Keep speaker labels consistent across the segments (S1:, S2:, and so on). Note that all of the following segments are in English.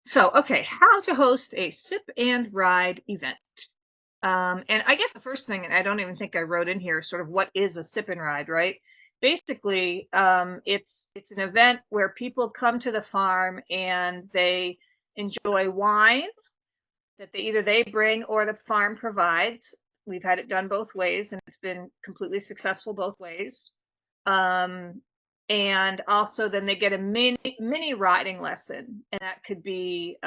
S1: So, okay, how to host a sip and ride event. And I guess the first thing, and I don't even think I wrote in here, sort of what is a sip and ride, right? Basically, it's an event where people come to the farm and they enjoy wine that either they bring or the farm provides. We've had it done both ways, and it's been completely successful both ways. Um, and also then they get a mini riding lesson, and that could be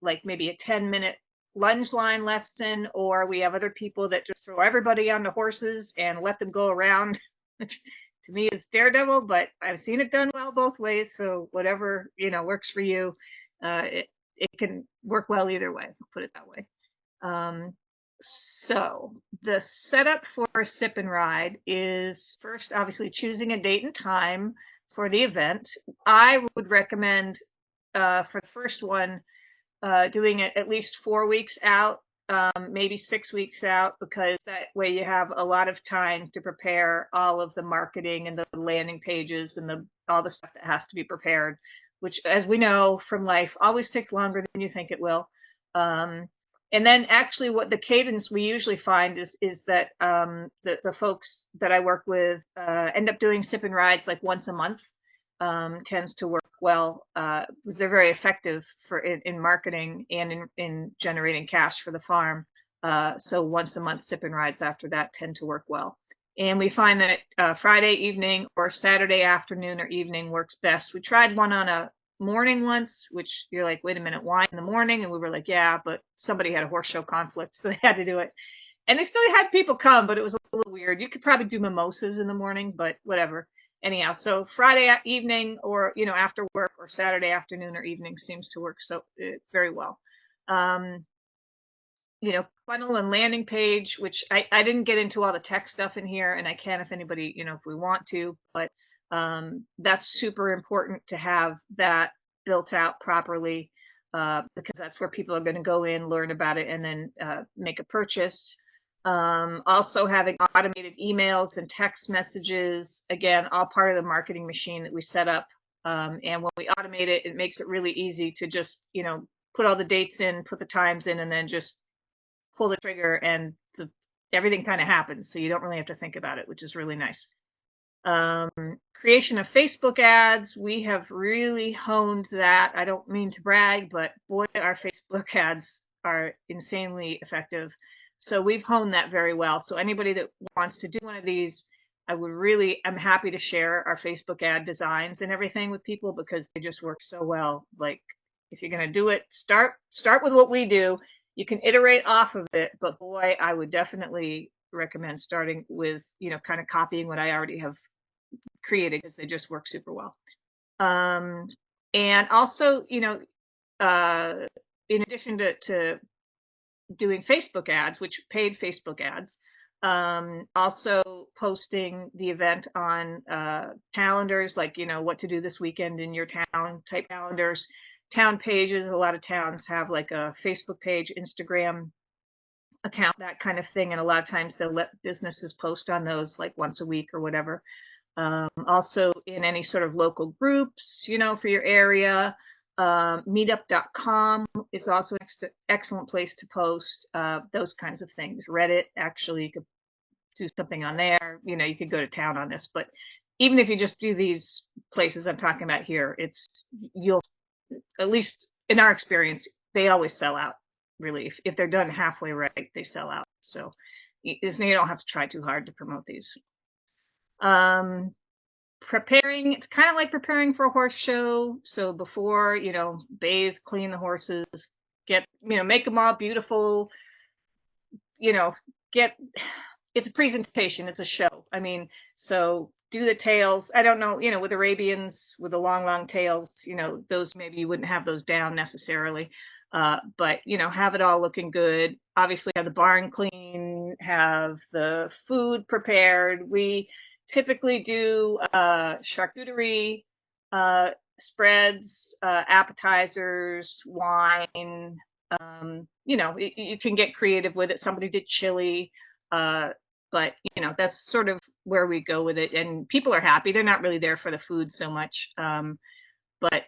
S1: like maybe a 10-minute lunge line lesson, or we have other people that just throw everybody on the horses and let them go around, which to me is daredevil, but I've seen it done well both ways. So whatever works for you, it can work well either way. I'll put it that way. Um, so the setup for a sip and ride is first, obviously, choosing a date and time for the event. I would recommend for the first one doing it at least 4 weeks out, maybe 6 weeks out, because that way you have a lot of time to prepare all of the marketing and the landing pages and all the stuff that has to be prepared, which, as we know from life, always takes longer than you think it will. And then actually what the cadence we usually find is that the folks that I work with end up doing sip and rides like once a month. Tends to work well because they're very effective in marketing and in generating cash for the farm. So once a month sip and rides after that tend to work well. And we find that Friday evening or Saturday afternoon or evening works best. We tried one on a morning once, which you're like, wait a minute, why in the morning? And we were like, yeah, but somebody had a horse show conflict, so they had to do it. And they still had people come, but it was a little weird. You could probably do mimosas in the morning, but whatever. Anyhow, so Friday evening or, after work, or Saturday afternoon or evening seems to work so very well. Funnel and landing page, which I didn't get into all the tech stuff in here, and I can if anybody, if we want to, but that's super important to have that built out properly, because that's where people are going to go in, learn about it, and then make a purchase. Also having automated emails and text messages, again, all part of the marketing machine that we set up. And when we automate it, it makes it really easy to just, put all the dates in, put the times in, and then just pull the trigger, and everything kind of happens. So you don't really have to think about it, which is really nice. Creation of Facebook ads, we have really honed that. I don't mean to brag, but boy, our Facebook ads are insanely effective. So we've honed that very well. So anybody that wants to do one of these, I'm happy to share our Facebook ad designs and everything with people, because they just work so well. Like, if you're going to do it, start with what we do. You can iterate off of it, but boy, I would definitely recommend starting with, kind of copying what I already have created, because they just work super well. And also, in addition to doing Facebook ads, which paid Facebook ads, also posting the event on calendars, like, what to do this weekend in your town type calendars, town pages. A lot of towns have like a Facebook page, Instagram account, that kind of thing. And a lot of times they'll let businesses post on those like once a week or whatever. Also in any sort of local groups, for your area. Meetup.com is also an excellent place to post those kinds of things. Reddit, actually, you could do something on there. You could go to town on this, but even if you just do these places I'm talking about here, you'll, at least in our experience, they always sell out. Really, if they're done halfway right, they sell out. So you don't have to try too hard to promote these. Preparing, it's kind of like preparing for a horse show. So before, bathe, clean the horses, make them all beautiful, it's a presentation, it's a show. So do the tails. I don't know, with Arabians with the long tails, those, maybe you wouldn't have those down necessarily. But, have it all looking good. Obviously have the barn clean, have the food prepared. We typically do charcuterie, spreads, appetizers, wine. You can get creative with it. Somebody did chili, but that's sort of where we go with it. And people are happy. They're not really there for the food so much, but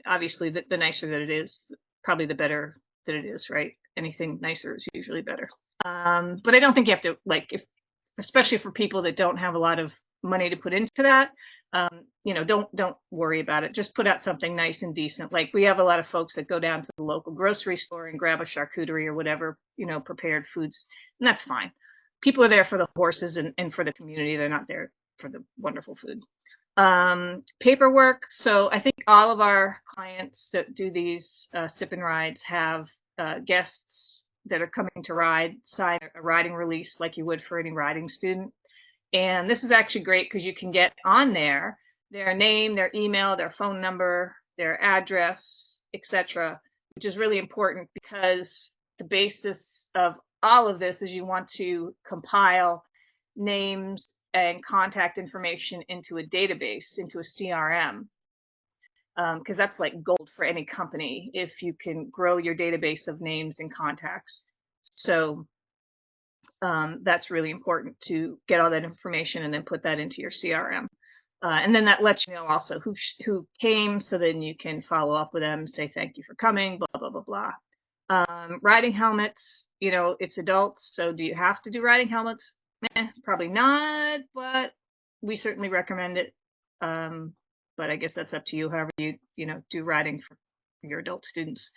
S1: obviously the nicer that it is, probably the better that it is, right? Anything nicer is usually better. But I don't think you have to, like, especially for people that don't have a lot of money to put into that, don't worry about it. Just put out something nice and decent. Like, we have a lot of folks that go down to the local grocery store and grab a charcuterie or whatever, prepared foods, and that's fine. People are there for the horses and for the community. They're not there for the wonderful food. Paperwork. So I think all of our clients that do these sip and rides have guests that are coming to ride sign a riding release like you would for any riding student. And this is actually great because you can get on there their name, their email, their phone number, their address, etc., which is really important because the basis of all of this is you want to compile names and contact information into a database, into a CRM, because that's like gold for any company if you can grow your database of names and contacts. So that's really important to get all that information and then put that into your CRM. And then that lets you know also who came, so then you can follow up with them, say thank you for coming, blah, blah, blah, blah. Riding helmets, it's adults, so do you have to do riding helmets? Probably not, but we certainly recommend it. But I guess that's up to you, however you do riding for your adult students.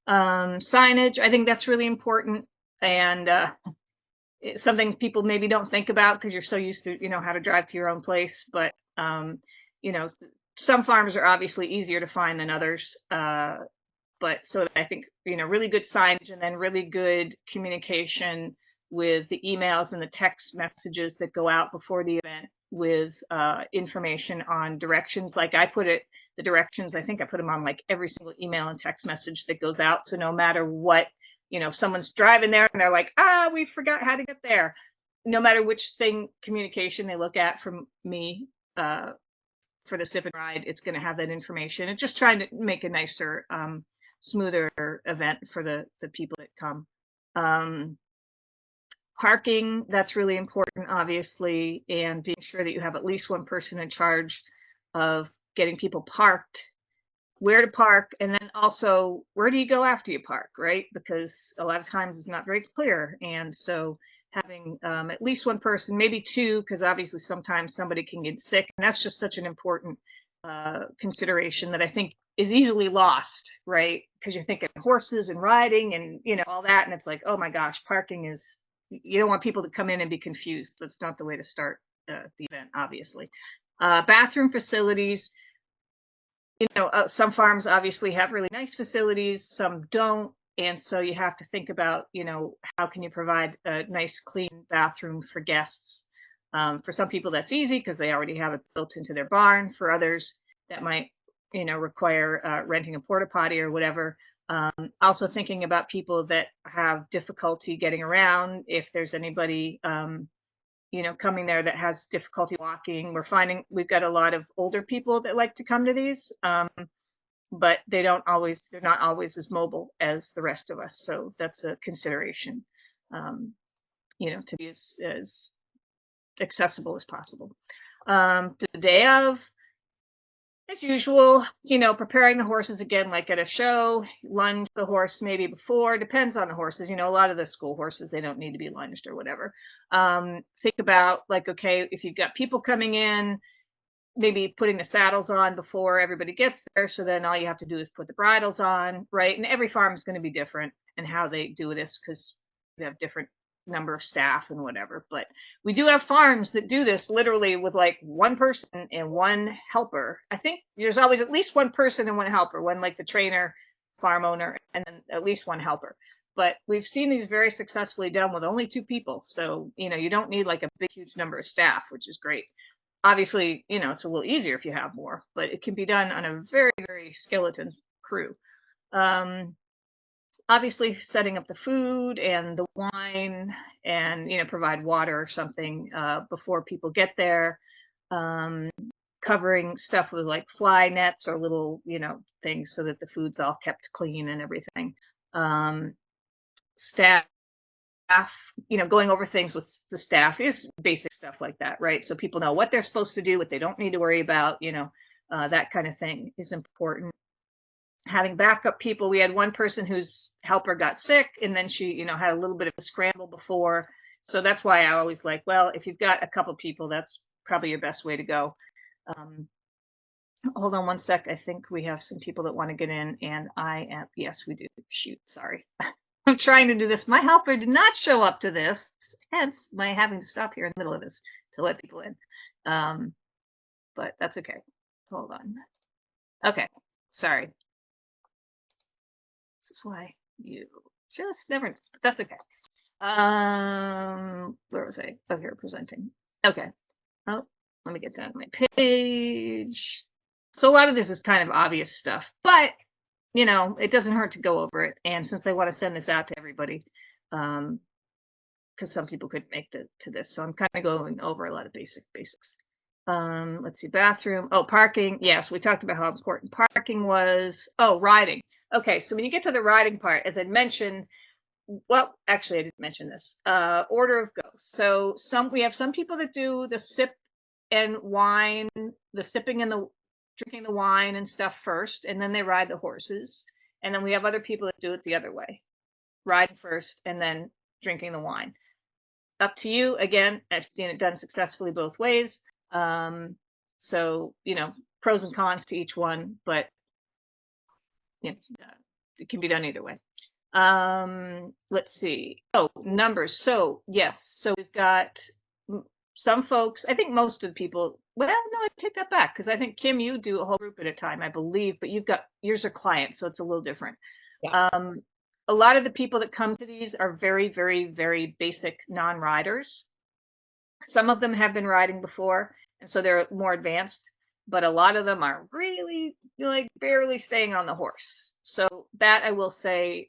S1: Signage, I think that's really important, and it's something people maybe don't think about because you're so used to how to drive to your own place. But some farms are obviously easier to find than others. But so I think really good signage, and then really good communication with the emails and the text messages that go out before the event with information on directions. Like the directions, I think I put them on like every single email and text message that goes out. So no matter what, someone's driving there and they're like, we forgot how to get there. No matter which communication they look at from me for the sip and ride, it's going to have that information. And just trying to make a nicer, smoother event for the people that come. Parking, that's really important, obviously, and being sure that you have at least one person in charge of getting people parked, where to park, and then also where do you go after you park, right? Because a lot of times it's not very clear. And so having at least one person, maybe two, because obviously sometimes somebody can get sick, and that's just such an important consideration that I think is easily lost, right? Because you're thinking horses and riding and all that, and it's like, oh my gosh, parking is, you don't want people to come in and be confused. That's not the way to start the event, obviously. Bathroom facilities, some farms obviously have really nice facilities, some don't. And so you have to think about, how can you provide a nice, clean bathroom for guests? For some people, that's easy because they already have it built into their barn. For others, that might, require renting a porta potty or whatever. Also thinking about people that have difficulty getting around. If there's anybody, coming there that has difficulty walking, we're finding we've got a lot of older people that like to come to these, but they're not always as mobile as the rest of us. So that's a consideration, to be as accessible as possible. The day of, as usual, preparing the horses again, like at a show, lunge the horse maybe before, depends on the horses. A lot of the school horses, they don't need to be lunged or whatever. Think about like, okay, if you've got people coming in, maybe putting the saddles on before everybody gets there. So then all you have to do is put the bridles on, right? And every farm is going to be different in how they do this because we have different number of staff and whatever. But we do have farms that do this literally with like one person and one helper. I think there's always at least one person and one helper, one like the trainer, farm owner, and then at least one helper. But we've seen these very successfully done with only two people. So, you don't need like a big, huge number of staff, which is great. Obviously, it's a little easier if you have more, but it can be done on a very, very skeleton crew. Obviously setting up the food and the wine and, provide water or something before people get there. Covering stuff with like fly nets or little, things so that the food's all kept clean and everything. Staff, going over things with the staff is basic stuff like that, right? So people know what they're supposed to do, what they don't need to worry about, that kind of thing is important. having backup people. We had one person whose helper got sick, and then she, had a little bit of a scramble before. So that's why I always like, well, if you've got a couple people, that's probably your best way to go. Hold on one sec. I think we have some people that want to get in, and yes, we do. Shoot, sorry. I'm trying to do this. My helper did not show up to this, hence my having to stop here in the middle of this to let people in. But that's okay. Hold on. Okay, sorry. This is why you just never, but that's okay. Where was I? Oh, here, presenting. Okay. Oh, let me get down to my page. So a lot of this is kind of obvious stuff, but it doesn't hurt to go over it. And since I want to send this out to everybody, because some people couldn't make it to this, so I'm kind of going over a lot of basics. Let's see, bathroom. Oh, parking. Yes, we talked about how important parking was. Oh, riding. Okay, so when you get to the riding part, as I mentioned, well, actually, I didn't mention this. Order of go. So we have some people that do the sip and wine, the sipping and the drinking the wine and stuff first, and then they ride the horses. And then we have other people that do it the other way, riding first and then drinking the wine. Up to you. Again, I've seen it done successfully both ways. So, pros and cons to each one, but it can be done either way. Let's see. Oh, numbers. So yes, so we've got some folks, I think most of the people, well, no, I take that back, because I think, Kim, you do a whole group at a time, I believe, but yours are clients, so it's a little different. Yeah. A lot of the people that come to these are very, very, very basic non-riders. Some of them have been riding before, and so they're more advanced, but a lot of them are really like barely staying on the horse. So that I will say,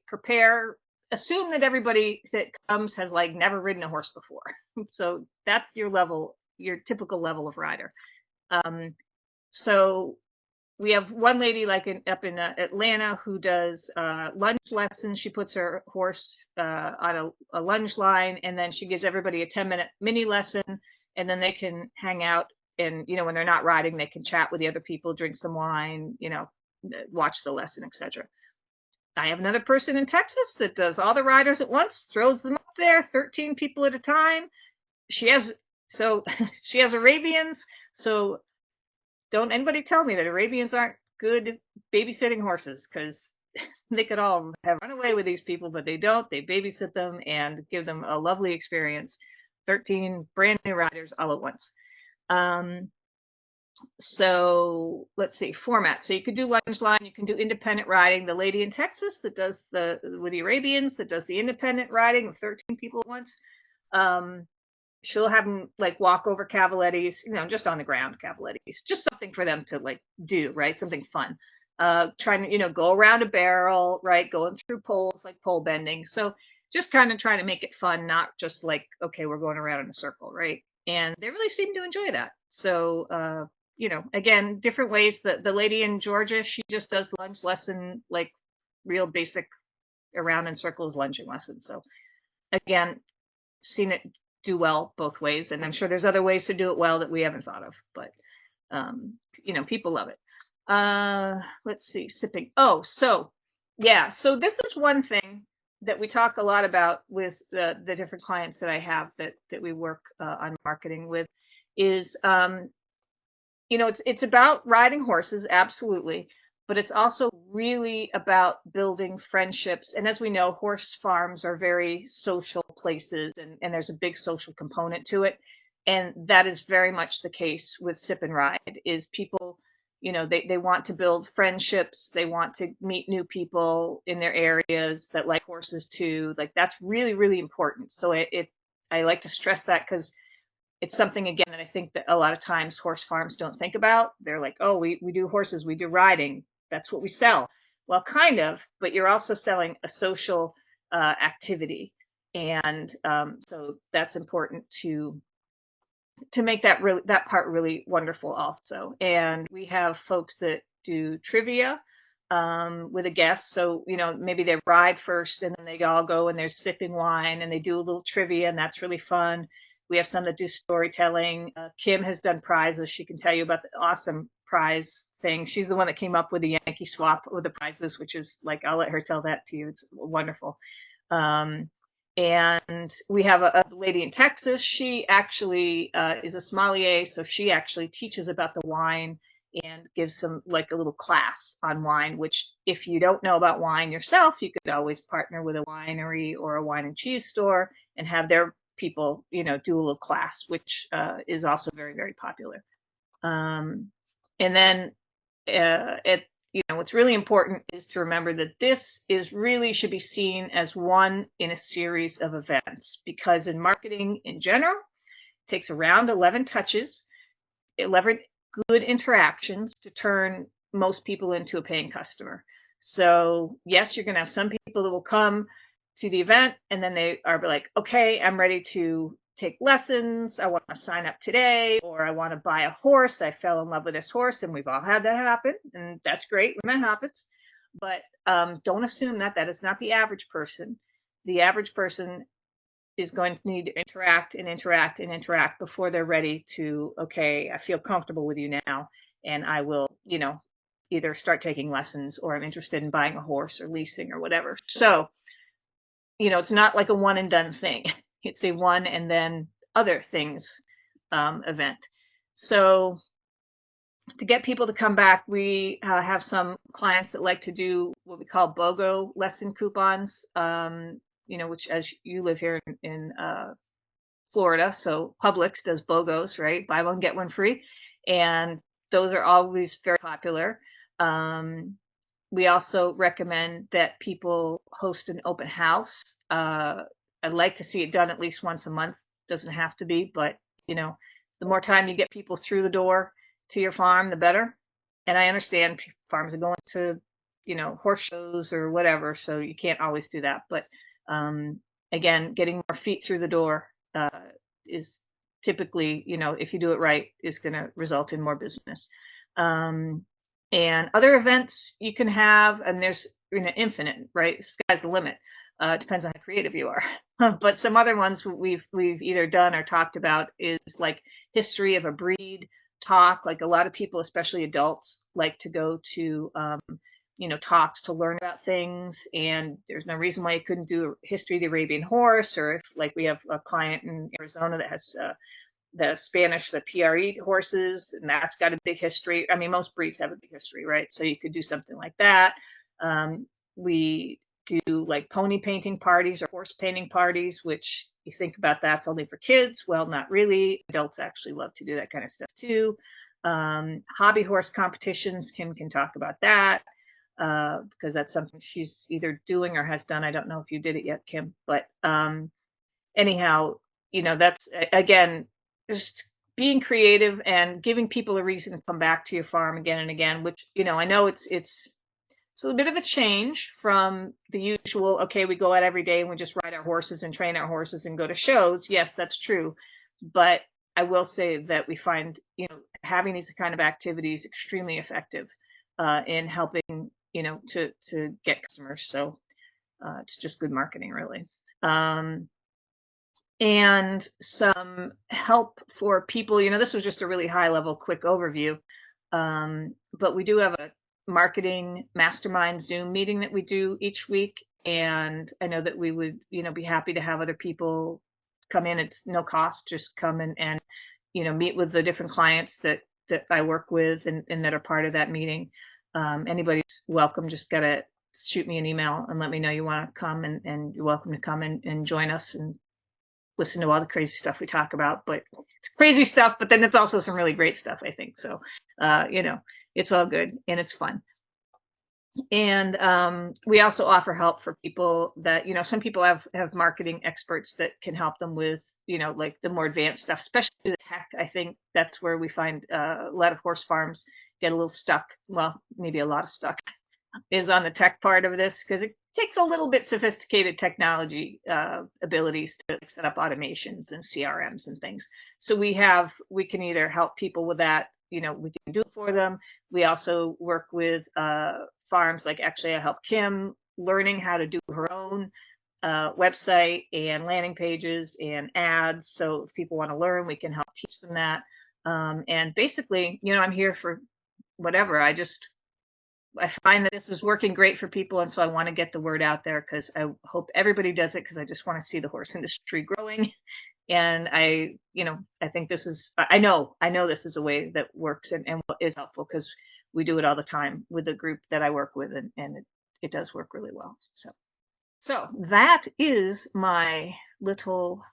S1: assume that everybody that comes has like never ridden a horse before. So that's your level, your typical level of rider. So we have one lady up in Atlanta who does lunge lessons. She puts her horse on a lunge line, and then she gives everybody a 10-minute mini lesson, and then they can hang out, and when they're not riding, they can chat with the other people, drink some wine, watch the lesson, etc. I have another person in Texas that does all the riders at once, throws them up there, 13 people at a time. She has Arabians, so don't anybody tell me that Arabians aren't good babysitting horses, because they could all have run away with these people, but they don't. They babysit them and give them a lovely experience. 13 brand new riders all at once. So let's see, format. So you could do lunge line, you can do independent riding. The lady in Texas that does with the Arabians, that does the independent riding of 13 people at once, she'll have them like walk over cavalettis, just on the ground cavalettis, just something for them to like do, right? Something fun. Trying to, go around a barrel, right? Going through poles, like pole bending. So just kind of trying to make it fun, not just like, okay, we're going around in a circle, right? And they really seem to enjoy that. So, again, different ways. The lady in Georgia, she just does lunge lesson, like real basic around in circles lunging lesson. So again, seen it do well both ways, and I'm sure there's other ways to do it well that we haven't thought of, but people love it. Let's see, sipping. Oh, so yeah, so this is one thing that we talk a lot about with the different clients that I have that we work on marketing with, is it's about riding horses, absolutely, but it's also really about building friendships. And as we know, horse farms are very social places, and there's a big social component to it. And that is very much the case with Sip and Ride, is people, they want to build friendships. They want to meet new people in their areas that like horses too. Like, that's really, really important. So I like to stress that, because it's something, again, that I think that a lot of times horse farms don't think about. They're like, oh, we do horses, we do riding. That's what we sell. Well, kind of, but you're also selling a social activity. And so that's important to make that part really wonderful also. And we have folks that do trivia with a guest. So, maybe they ride first and then they all go and they're sipping wine and they do a little trivia, and that's really fun. We have some that do storytelling. Kim has done prizes. She can tell you about the awesome prize thing. She's the one that came up with the Yankee swap with the prizes, which is like, I'll let her tell that to you. It's wonderful. And we have a lady in Texas. She actually is a sommelier, so she actually teaches about the wine and gives some like a little class on wine, which if you don't know about wine yourself, you could always partner with a winery or a wine and cheese store and have their people, do a little class, which is also very, very popular. And then what's really important is to remember that this is really should be seen as one in a series of events, because in marketing in general, it takes around 11 touches, 11 good interactions to turn most people into a paying customer. So yes, you're going to have some people that will come to the event and then they are like, okay, I'm ready to take lessons. I want to sign up today, or I want to buy a horse. I fell in love with this horse, and we've all had that happen. And that's great when that happens. But don't assume that is not the average person. The average person is going to need to interact and interact and interact before they're ready to, okay, I feel comfortable with you now, and I will, either start taking lessons, or I'm interested in buying a horse or leasing or whatever. So, it's not like a one and done thing. It's a one and then other things event. So to get people to come back, we have some clients that like to do what we call BOGO lesson coupons, which, as you live here in Florida, so Publix does BOGOs, right? Buy one, get one free. And those are always very popular. We also recommend that people host an open house. I'd like to see it done at least once a month. Doesn't have to be, but the more time you get people through the door to your farm, the better. And I understand farms are going to, horse shows or whatever, so you can't always do that. But again, getting more feet through the door is typically, if you do it right, is going to result in more business. And other events you can have, and there's infinite, right? The sky's the limit. Depends on how creative you are. But some other ones we've either done or talked about is like history of a breed talk. Like a lot of people, especially adults, like to go to talks to learn about things. And there's no reason why you couldn't do history of the Arabian horse, or if like we have a client in Arizona that has the Spanish, the PRE horses, and that's got a big history. I mean, most breeds have a big history, right? So you could do something like that. We do like pony painting parties or horse painting parties, which you think about that's only for kids. Well, not really. Adults actually love to do that kind of stuff too. Hobby horse competitions, Kim can talk about that because that's something she's either doing or has done. I don't know if you did it yet, Kim, but anyhow, that's again, just being creative and giving people a reason to come back to your farm again and again, which, I know it's a bit of a change from the usual, okay, we go out every day and we just ride our horses and train our horses and go to shows. Yes, that's true. But I will say that we find, having these kind of activities extremely effective in helping, to get customers. So it's just good marketing, really. And some help for people, this was just a really high level, quick overview. But we do have a marketing mastermind Zoom meeting that we do each week. And I know that we would, be happy to have other people come in. It's no cost, just come in and, meet with the different clients that I work with and that are part of that meeting. Anybody's welcome. Just gotta shoot me an email and let me know you want to come, and you're welcome to come and join us and listen to all the crazy stuff we talk about. But it's crazy stuff, but then it's also some really great stuff, I think. So, it's all good and it's fun. And we also offer help for people that, some people have marketing experts that can help them with, like the more advanced stuff, especially the tech. I think that's where we find a lot of horse farms get a little stuck. Well, maybe a lot of stuck is on the tech part of this, because it takes a little bit sophisticated technology abilities to set up automations and CRMs and things. So we can either help people with that, we can do it for them. We also work with farms, like actually I help Kim learning how to do her own website and landing pages and ads. So if people want to learn, we can help teach them that. And basically, I'm here for whatever. I find that this is working great for people, and so I want to get the word out there because I hope everybody does it because I just want to see the horse industry growing. And I think this is, I know this is a way that works and is helpful because we do it all the time with the group that I work with, and it does work really well. So that is my little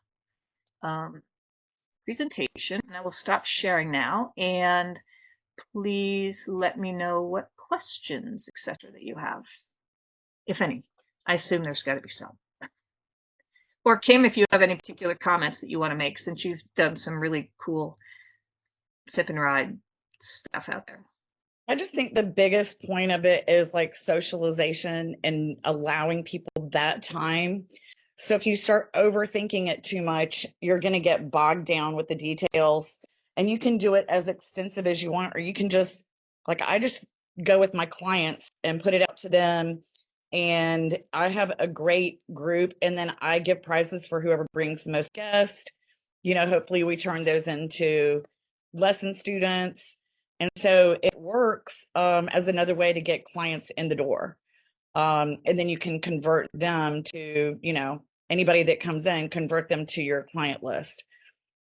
S1: presentation, and I will stop sharing now. And please let me know what questions, etc., that you have, if any. I assume there's got to be some. Or Kim, if you have any particular comments that you want to make, since you've done some really cool sip and ride stuff out there.
S2: I just think the biggest point of it is like socialization and allowing people that time. So if you start overthinking it too much, you're going to get bogged down with the details, and you can do it as extensive as you want, or you can just, like, I just go with my clients and put it out to them. And I have a great group, and then I give prizes for whoever brings the most guests. Hopefully we turn those into lesson students. And so it works as another way to get clients in the door. And then you can convert them to, anybody that comes in, convert them to your client list.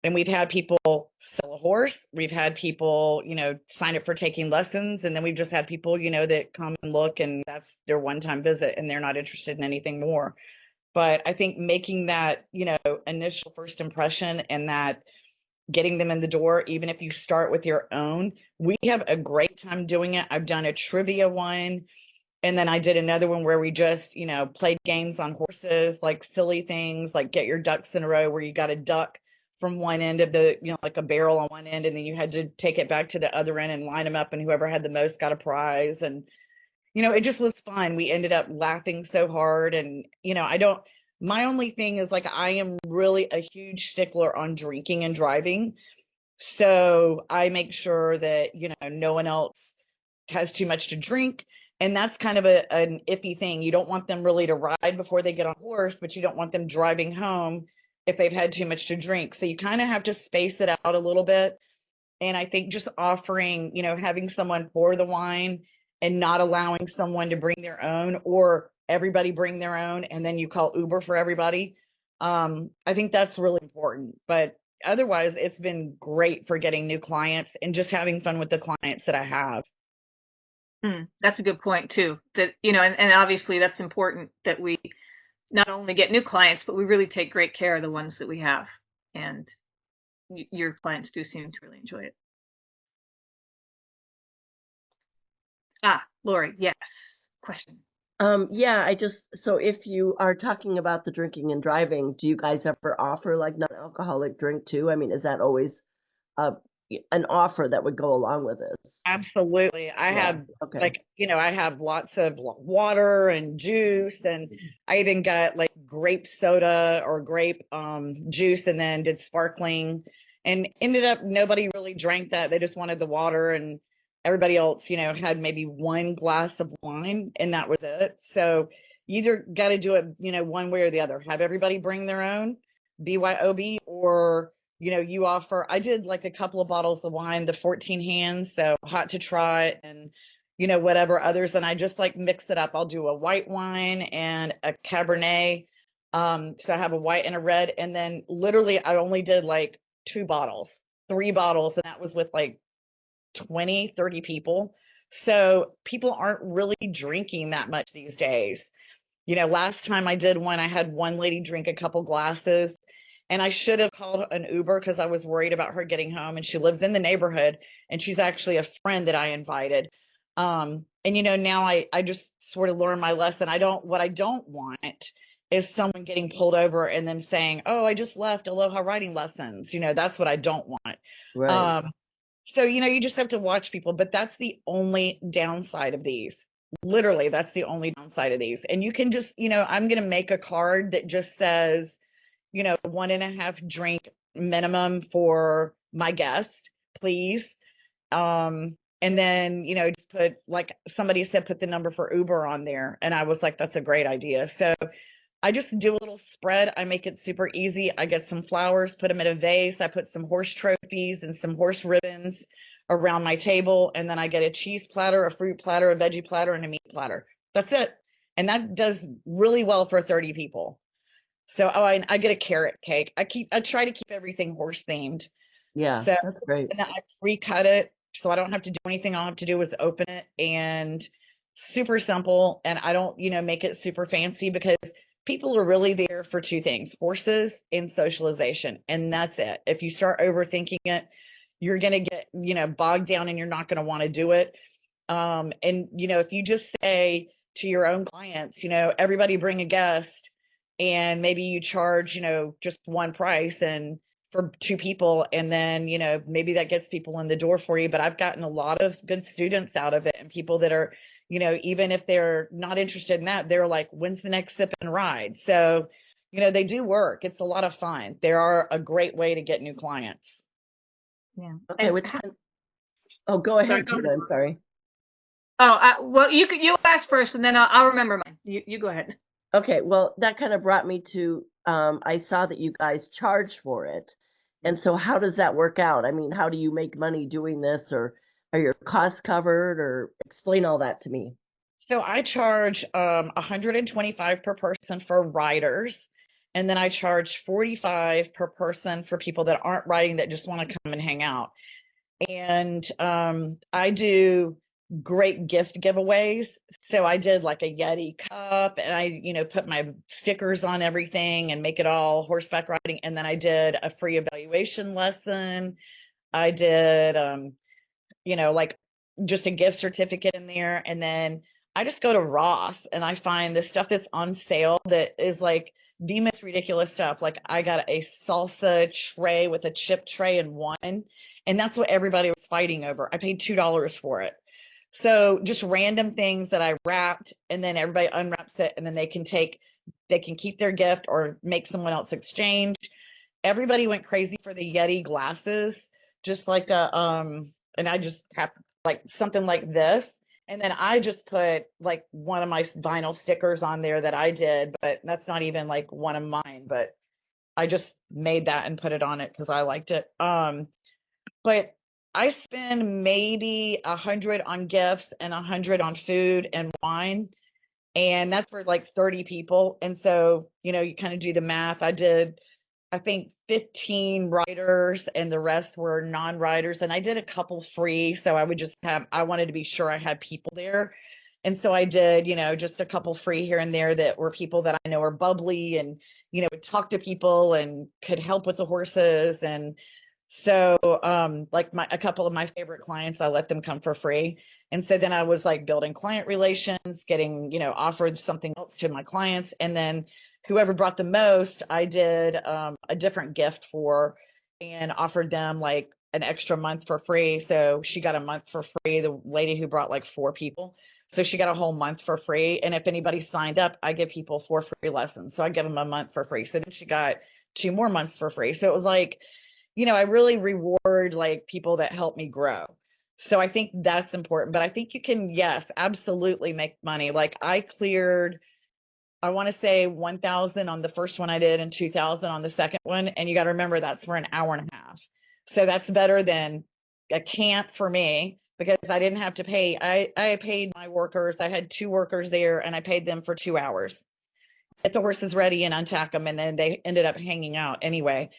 S2: And we've had people sell a horse. We've had people, sign up for taking lessons. And then we've just had people, that come and look, and that's their one-time visit and they're not interested in anything more. But I think making that, initial first impression and that getting them in the door, even if you start with your own, we have a great time doing it. I've done a trivia one. And then I did another one where we just, played games on horses, like silly things, like get your ducks in a row, where you got a duck from one end of the, like a barrel on one end, and then you had to take it back to the other end and line them up, and whoever had the most got a prize. And, it just was fun. We ended up laughing so hard. And, my only thing is, like, I am really a huge stickler on drinking and driving. So I make sure that, no one else has too much to drink. And that's kind of an iffy thing. You don't want them really to ride before they get on horse, but you don't want them driving home if they've had too much to drink. So you kind of have to space it out a little bit. And I think just offering, having someone pour the wine and not allowing someone to bring their own, or everybody bring their own and then you call Uber for everybody. I think that's really important. But otherwise, it's been great for getting new clients and just having fun with the clients that I have.
S1: That's a good point too. That, and obviously that's important that we not only get new clients, but we really take great care of the ones that we have. And your clients do seem to really enjoy it. Lori, yes. Question.
S3: Yeah, so if you are talking about the drinking and driving, do you guys ever offer like non-alcoholic drink too? I mean, is that always an offer that would go along with this?
S2: Absolutely. I have I have lots of water and juice, and I even got like grape soda or grape juice, and then did sparkling, and ended up nobody really drank that. They just wanted the water, and everybody else, had maybe one glass of wine, and that was it. So you either got to do it, one way or the other. Have everybody bring their own BYOB, or you offer. I did like a couple of bottles of wine, the 14 hands, so hot to try, and whatever others, and I just like mix it up. I'll do a white wine and a Cabernet. So I have a white and a red, and then literally I only did like 3 bottles, and that was with like 20, 30 people. So people aren't really drinking that much these days. Last time I did one, I had one lady drink a couple glasses, and I should have called an Uber because I was worried about her getting home, and she lives in the neighborhood, and she's actually a friend that I invited. And now I just sort of learned my lesson. What I don't want is someone getting pulled over and them saying, "Oh, I just left Aloha riding lessons." That's what I don't want.
S3: Right.
S2: So, you just have to watch people, but that's the only downside of these. Literally, that's the only downside of these. And you can just, I'm going to make a card that just says, 1.5 drink minimum for my guest, please. And then, just put, like somebody said, put the number for Uber on there. And I was like, that's a great idea. So I just do a little spread. I make it super easy. I get some flowers, put them in a vase. I put some horse trophies and some horse ribbons. around my table, and then I get a cheese platter, a fruit platter, a veggie platter, and a meat platter. That's it. And that does really well for 30 people. So I get a carrot cake. I try to keep everything horse themed.
S3: Yeah,
S2: So
S3: that's great.
S2: and then I pre-cut it so I don't have to do anything. All I have to do is open it, and super simple. And I don't, make it super fancy, because people are really there for two things: horses and socialization. And that's it. If you start overthinking it, you're going to get, bogged down, and you're not going to want to do it. And if you just say to your own clients, everybody bring a guest, and maybe you charge, just one price and for two people, and then, maybe that gets people in the door for you. But I've gotten a lot of good students out of it, and people that are, even if they're not interested in that, they're like, when's the next sip and ride? So, they do work. It's a lot of fun. They are a great way to get new clients.
S1: Yeah.
S3: Okay,
S1: And
S3: which oh, go
S1: sorry,
S3: ahead,
S1: go
S3: Tina.
S1: ahead.
S3: I'm sorry.
S1: Oh, well, you ask first, and then I'll remember mine. You go ahead.
S3: Okay, well, that kind of brought me to I saw that you guys charge for it. And so how does that work out? I mean, how do you make money doing this, or are your costs covered, or explain all that to me?
S2: So I charge 125 per person for riders, and then I charge 45 per person for people that aren't riding, that just want to come and hang out. And I do great gift giveaways. So I did like a Yeti cup, and I, put my stickers on everything and make it all horseback riding. And then I did a free evaluation lesson. I did like just a gift certificate in there. And then I just go to Ross and I find the stuff that's on sale that is like the most ridiculous stuff. Like I got a salsa tray with a chip tray in one, and that's what everybody was fighting over. I paid $2 for it. So just random things that I wrapped, and then everybody unwraps it, and then they can keep their gift or make someone else exchange. Everybody went crazy for the Yeti glasses, just like and I just have like something like this. And then I just put like one of my vinyl stickers on there that I did, but that's not even like one of mine, but I just made that and put it on it because I liked it. But I spend maybe 100 on gifts and 100 on food and wine. And that's for like 30 people. And so, you kind of do the math. I did, I think, 15 writers, and the rest were non-writers. And I did a couple free. So I wanted to be sure I had people there. And so I did, just a couple free here and there that were people that I know are bubbly and, would talk to people and could help with the horses. And so, like a couple of my favorite clients, I let them come for free. And so then I was like building client relations, getting, offered something else to my clients. And then whoever brought the most, I did a different gift for, and offered them like an extra month for free. So she got a month for free, the lady who brought like 4 people. So she got a whole month for free. And if anybody signed up, I give people 4 free lessons. So I give them a month for free. So then she got 2 more months for free. So it was like, I really reward like people that help me grow. So I think that's important. But I think you can, yes, absolutely make money. Like I cleared, I want to say 1,000 on the first one I did and 2,000 on the second one. And you got to remember that's for an hour and a half. So that's better than a camp for me, because I didn't have to pay. I paid my workers. I had 2 workers there, and I paid them for 2 hours. Get the horses ready and untack them. And then they ended up hanging out anyway.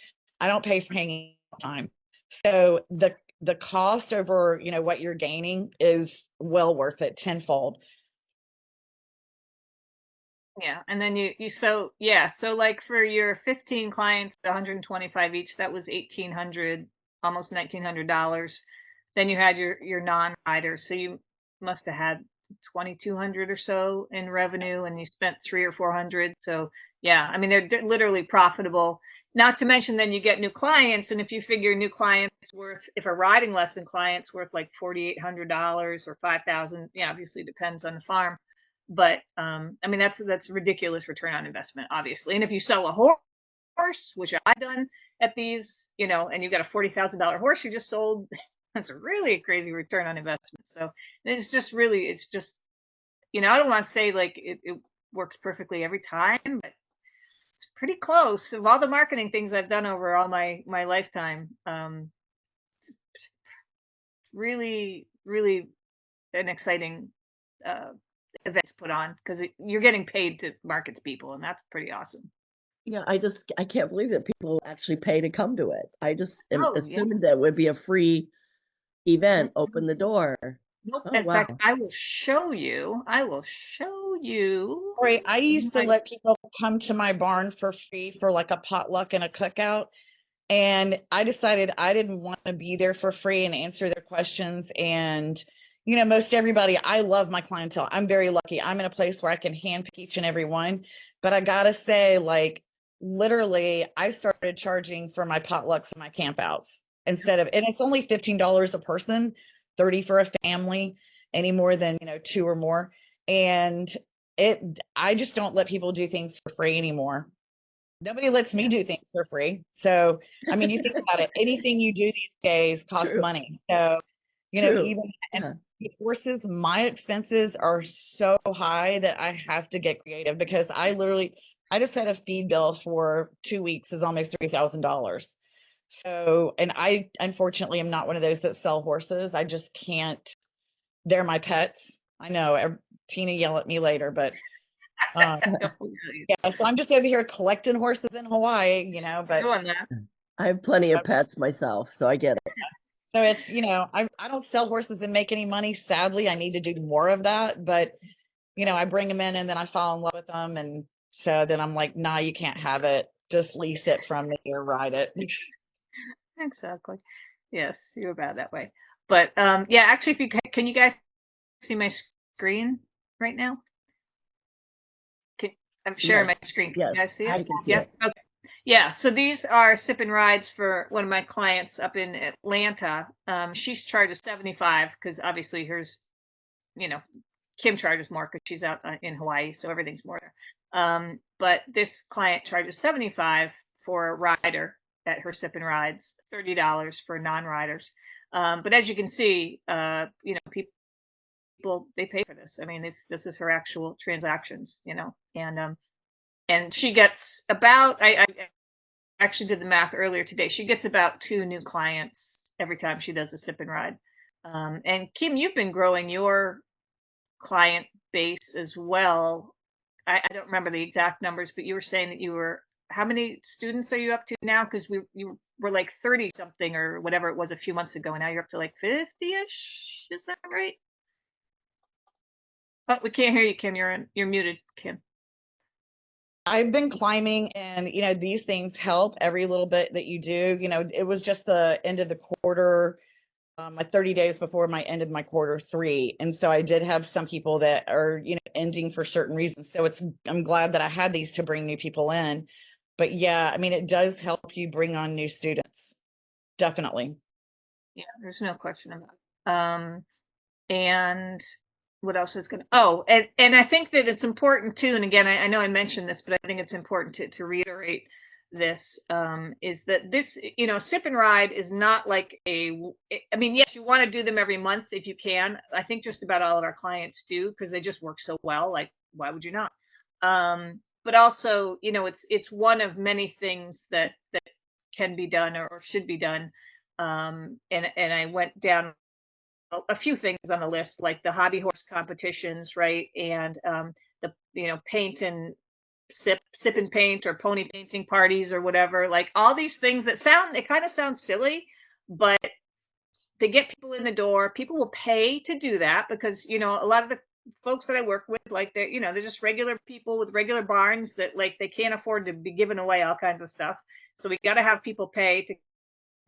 S2: I don't pay for hanging out time. So the cost over, what you're gaining is well worth it tenfold.
S1: Yeah, and then so yeah, so like for your 15 clients, 125 each, that was 1,800, almost $1,900. Then you had your non-riders, so you must have had 2,200 or so in revenue, and you spent 300 or 400. So yeah, I mean they're literally profitable. Not to mention then you get new clients, and if you figure new clients worth, if a riding lesson client's worth like $4,800 or 5,000, yeah, obviously it depends on the farm. But I mean that's ridiculous return on investment, obviously. And if you sell a horse, which I've done at these, and you got a $40,000 horse you just sold, that's really a crazy return on investment. So it's just, I don't want to say like it works perfectly every time, but it's pretty close. Of all the marketing things I've done over all my lifetime, really, really an exciting event to put on because you're getting paid to market to people, and that's pretty awesome.
S3: Yeah, I can't believe that people actually pay to come to it. I just am
S1: Oh yeah.
S3: assuming that would be a free event. Open the
S1: Mhm.
S3: door.
S1: Nope.
S3: Oh
S1: In fact,
S3: wow.
S1: I will show you. I will show you.
S2: Right. I used to
S1: My,
S2: let people come to my barn for free for like a potluck and a cookout. And I decided I didn't want to be there for free and answer their questions. And, most everybody, I love my clientele. I'm very lucky. I'm in a place where I can handpick each and every one. But I gotta say, like, literally, I started charging for my potlucks and my campouts and it's only $15 a person, 30 for a family, any more than, two or more. And I just don't let people do things for free anymore. Nobody lets me
S1: yeah.
S2: do things for free. So, I mean, you think about it, anything you do these days costs
S3: True.
S2: money. So,
S3: True.
S2: even and
S3: Yeah.
S2: with horses, my expenses are so high that I have to get creative because I just had a feed bill for 2 weeks is almost $3,000. So, and I unfortunately am not one of those that sell horses. I just can't. They're my pets. I know. Tina yell at me later, but um,
S1: No, really,
S2: yeah. So I'm just over here collecting horses in Hawaii, but
S1: doing that.
S3: I have plenty of pets myself, so I get it.
S2: so it's, I don't sell horses and make any money. Sadly, I need to do more of that. But, I bring them in and then I fall in love with them. And so then I'm like, nah, you can't have it. Just lease it from me or ride it.
S1: Exactly. Yes, you're bad that way. But yeah, actually, if you can you guys see my screen right now? Can, I'm sharing
S3: Yes.
S1: my screen. Can you guys
S3: Yes,
S1: see it?
S3: I can see
S1: Yes.
S3: it.
S1: Okay. Yeah. So these are sip and rides for one of my clients up in Atlanta. She's charges 75 because obviously hers, you know, Kim charges more because she's out in Hawaii, so everything's more there. But this client charges 75 for a rider at her sip and rides, $30 for non-riders. But as you can see, people they pay for this. I mean, this is her actual transactions, and she gets about I actually did the math earlier today. She gets about 2 new clients every time she does a sip and ride. And Kim, you've been growing your client base as well. I don't remember the exact numbers, but you were saying that you were how many students are you up to now? Because you were like 30 something or whatever it was a few months ago, and now you're up to like 50-ish. Is that right? Oh, we can't hear you, Kim. You're muted, Kim.
S2: I've been climbing and, these things help every little bit that you do. It was just the end of the quarter, my 30 days before my end of my quarter three. And so I did have some people that are, ending for certain reasons. So I'm glad that I had these to bring new people in. But yeah, I mean, it does help you bring on new students. Definitely.
S1: Yeah, there's no question about it. And what else is going to, oh, and I think that it's important too. And again, I know I mentioned this, but I think it's important to reiterate this, is that this, sip and ride is not like I mean, yes, you want to do them every month if you can. I think just about all of our clients do because they just work so well. Like, why would you not? But also, it's one of many things that can be done or should be done. And I went down a few things on the list, like the hobby horse competitions, right? And the paint and sip and paint or pony painting parties or whatever. Like all these things that it kind of sounds silly, but they get people in the door. People will pay to do that because a lot of the folks that I work with, like they're just regular people with regular barns that like they can't afford to be giving away all kinds of stuff. So we got to have people pay to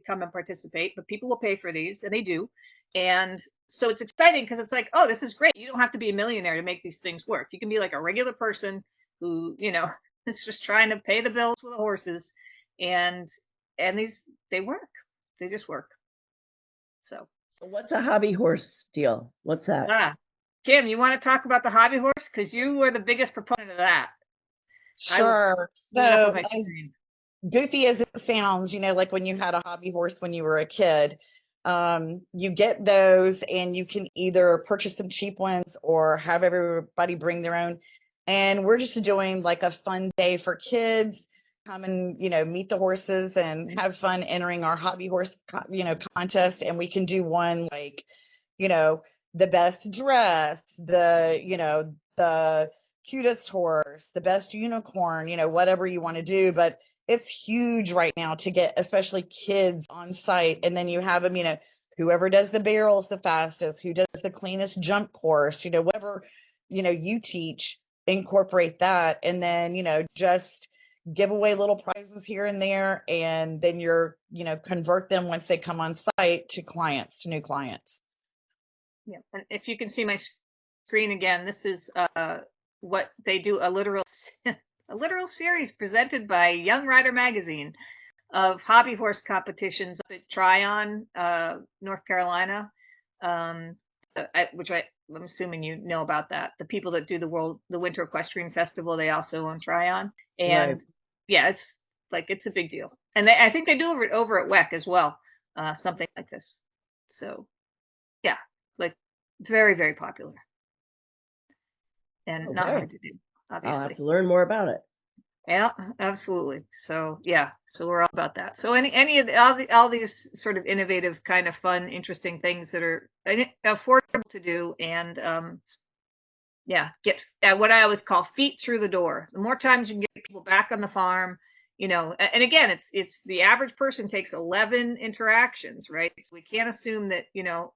S1: come and participate, but people will pay for these, and they do. And so it's exciting because it's like, oh, this is great. You don't have to be a millionaire to make these things work. You can be like a regular person who, is just trying to pay the bills with the horses, and they work. They just work. So
S3: So what's a hobby horse deal? What's that?
S1: Kim, you want to talk about the hobby horse because you were the biggest proponent of that.
S2: Sure.
S1: So
S2: goofy as it sounds, like when you had a hobby horse when you were a kid, you get those and you can either purchase some cheap ones or have everybody bring their own. And we're just doing like a fun day for kids. come and, meet the horses and have fun entering our hobby horse, contest. And we can do one like, the best dress, the cutest horse, the best unicorn, whatever you want to do. But it's huge right now to get especially kids on site. And then you have them, whoever does the barrels the fastest, who does the cleanest jump course, whatever, you teach, incorporate that. And then, just give away little prizes here and there. And then convert them once they come on site to new clients.
S1: Yeah. And if you can see my screen again, this is what they do, a literal series presented by Young Rider Magazine of hobby horse competitions up at Tryon, North Carolina, which I'm assuming you know about that. The people that do the Winter Equestrian Festival, they also own Tryon. And
S3: Right.
S1: yeah, it's a big deal. And I think they do it over at WEC as well, something like this. So yeah, like very, very popular. And not
S3: Okay.
S1: hard to do,
S3: I'll
S1: obviously.
S3: have to learn more about it.
S1: Yeah, absolutely. So yeah, so we're all about that. So any of all these sort of innovative, kind of fun, interesting things that are affordable to do, and get what I always call feet through the door. The more times you can get people back on the farm, and again, it's the average person takes 11 interactions, right? So we can't assume that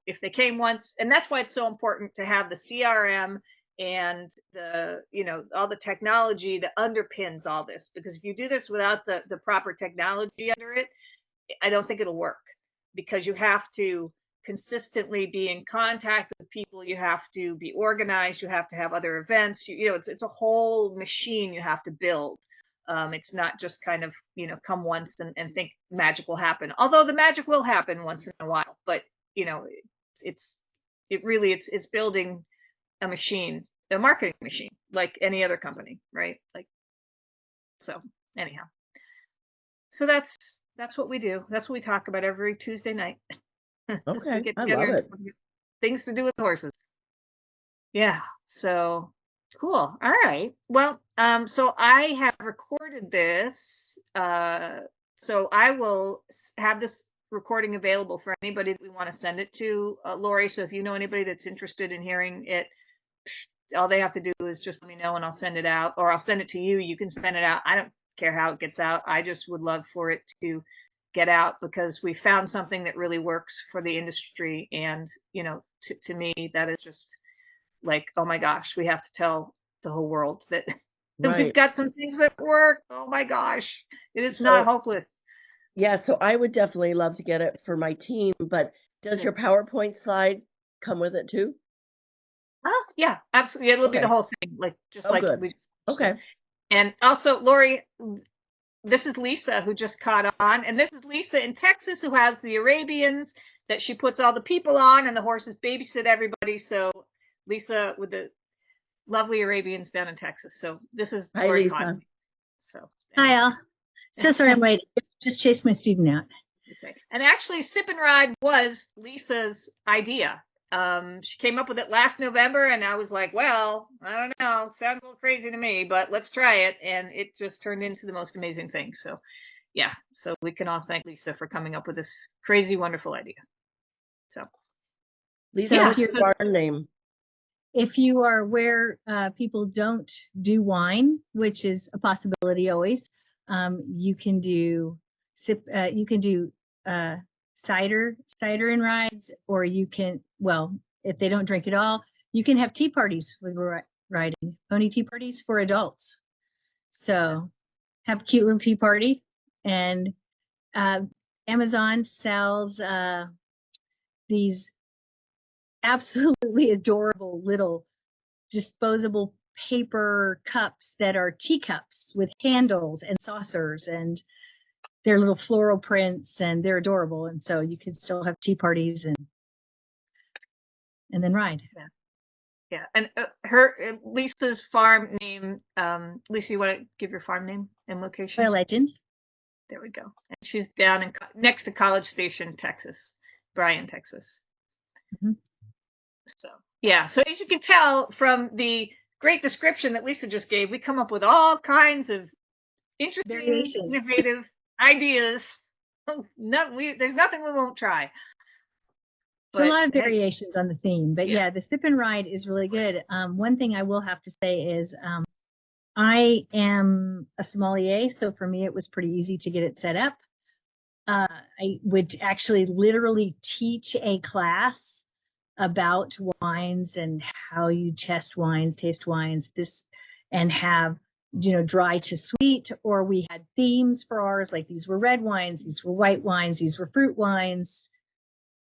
S1: if they came once, and that's why it's so important to have the CRM and the all the technology that underpins all this, because if you do this without the proper technology under it, I don't think it'll work, because you have to consistently be in contact with people, you have to be organized, you have to have other events, it's a whole machine you have to build. It's not just kind of come once and think magic will happen, although the magic will happen once in a while, but it's building a machine, a marketing machine, like any other company, right? So anyhow, so that's what we do. That's what we talk about every Tuesday night. As we
S3: Okay.
S1: get
S3: I
S1: together
S3: love
S1: and
S3: it.
S1: things to do with horses. Yeah. So cool. All right. Well, so I have recorded this. So I will have this recording available for anybody that we want to send it to, Lori. So if you know anybody that's interested in hearing it, all they have to do is just let me know and I'll send it out, or I'll send it to you. You can send it out. I don't care how it gets out. I just would love for it to get out, because we found something that really works for the industry. And, to me, that is just like, oh my gosh, we have to tell the whole world that we've
S3: Right.
S1: got some things that work. Oh my gosh, it is not
S3: So,
S1: hopeless.
S3: yeah, so I would definitely love to get it for my team, but does your PowerPoint slide come with it too?
S1: Oh yeah, absolutely. It'll be the
S3: Okay.
S1: whole thing, just
S3: Oh,
S1: like
S3: good.
S1: we just
S3: Okay.
S1: And also, Lori, this is Lisa who just caught on, and this is Lisa in Texas who has the Arabians that she puts all the people on, and the horses babysit everybody. So Lisa with the lovely Arabians down in Texas. So this is
S3: Hi,
S1: Lori
S3: Lisa.
S1: Conley. So
S4: Hi, Al. So sorry, I'm waiting. Just chased my student out.
S1: okay. And actually, Sip and Ride was Lisa's idea. She came up with it last November, and I was like, well, I don't know, sounds a little crazy to me, but let's try it. And it just turned into the most amazing thing. So yeah, so we can all thank Lisa for coming up with this crazy, wonderful idea. So
S3: Lisa,
S4: So
S3: what's
S4: if
S3: your barn name?
S4: if you are where people don't do wine, which is a possibility always, you can do cider and rides, or you can, well, if they don't drink at all, you can have tea parties with riding, pony tea parties for adults. So have a cute little tea party. And Amazon sells these absolutely adorable little disposable paper cups that are teacups with handles and saucers, and they're little floral prints, and they're adorable. And so you can still have tea parties and then ride.
S1: yeah, and Lisa's farm name. Lisa, you want to give your farm name and location?
S4: Oil Legend.
S1: There we go. And she's down in next to College Station, Texas, Bryan, Texas.
S4: Mhm.
S1: So yeah, so as you can tell from the great description that Lisa just gave, we come up with all kinds of interesting,
S4: Variations.
S1: innovative ideas. No, there's nothing we won't try.
S4: It's a
S1: But
S4: lot of
S1: hey,
S4: variations on the theme, but
S1: yeah.
S4: yeah, the sip and ride is really good. One thing I will have to say is I am a sommelier, so for me it was pretty easy to get it set up. I would actually literally teach a class about wines and how you test wines, taste wines, and have, dry to sweet, or we had themes for ours, like these were red wines, these were white wines, these were fruit wines.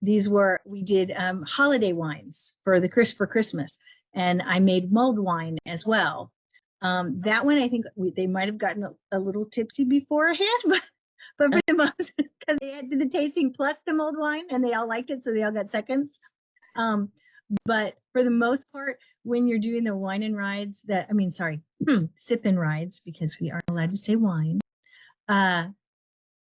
S4: We did holiday wines for Christmas, and I made mulled wine as well. That one, I think they might have gotten a little tipsy beforehand, but for the most, because they did the tasting plus the mulled wine, and they all liked it, so they all got seconds. But for the most part, when you're doing the wine and rides, sip and rides, because we aren't allowed to say wine.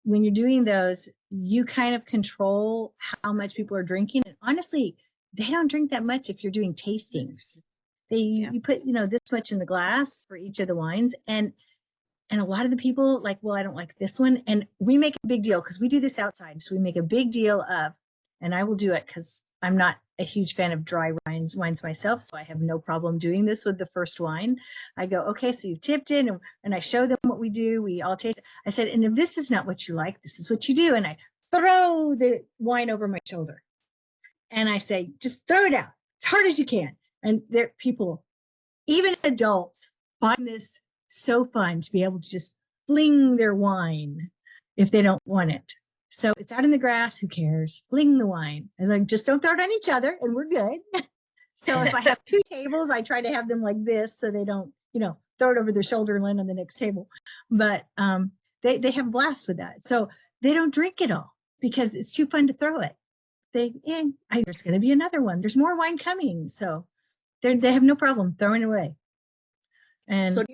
S4: When you're doing those, you kind of control how much people are drinking. And honestly, they don't drink that much if you're doing tastings. You put, this much in the glass for each of the wines. And a lot of the people like, well, I don't like this one. And we make a big deal because we do this outside. So we make a big deal of, and I will do it because I'm not a huge fan of dry wines myself. So I have no problem doing this with the first wine. I go, okay, so you tipped it, and I show them what we do. We all taste it. I said, and if this is not what you like, this is what you do. And I throw the wine over my shoulder. And I say, just throw it out as hard as you can. And people, even adults, find this so fun to be able to just fling their wine if they don't want it. So it's out in the grass, who cares? Fling the wine. And then just don't throw it on each other and we're good. So if I have two tables, I try to have them like this so they don't, throw it over their shoulder and land on the next table. But they have a blast with that. So they don't drink it all because it's too fun to throw it. There's going to be another one. There's more wine coming. So they have no problem throwing it away. And
S3: so do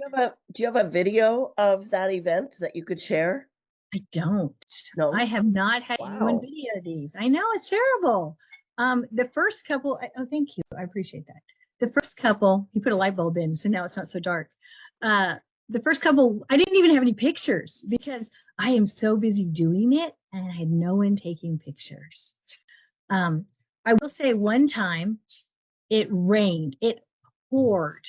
S3: you have a video of that event that you could share?
S4: I don't.
S3: No.
S4: I have not had anyone video these. I know, it's terrible. The first couple, thank you. I appreciate that. The first couple, you put a light bulb in, so now it's not so dark. The first couple, I didn't even have any pictures because I am so busy doing it and I had no one taking pictures. I will say one time it rained, it poured.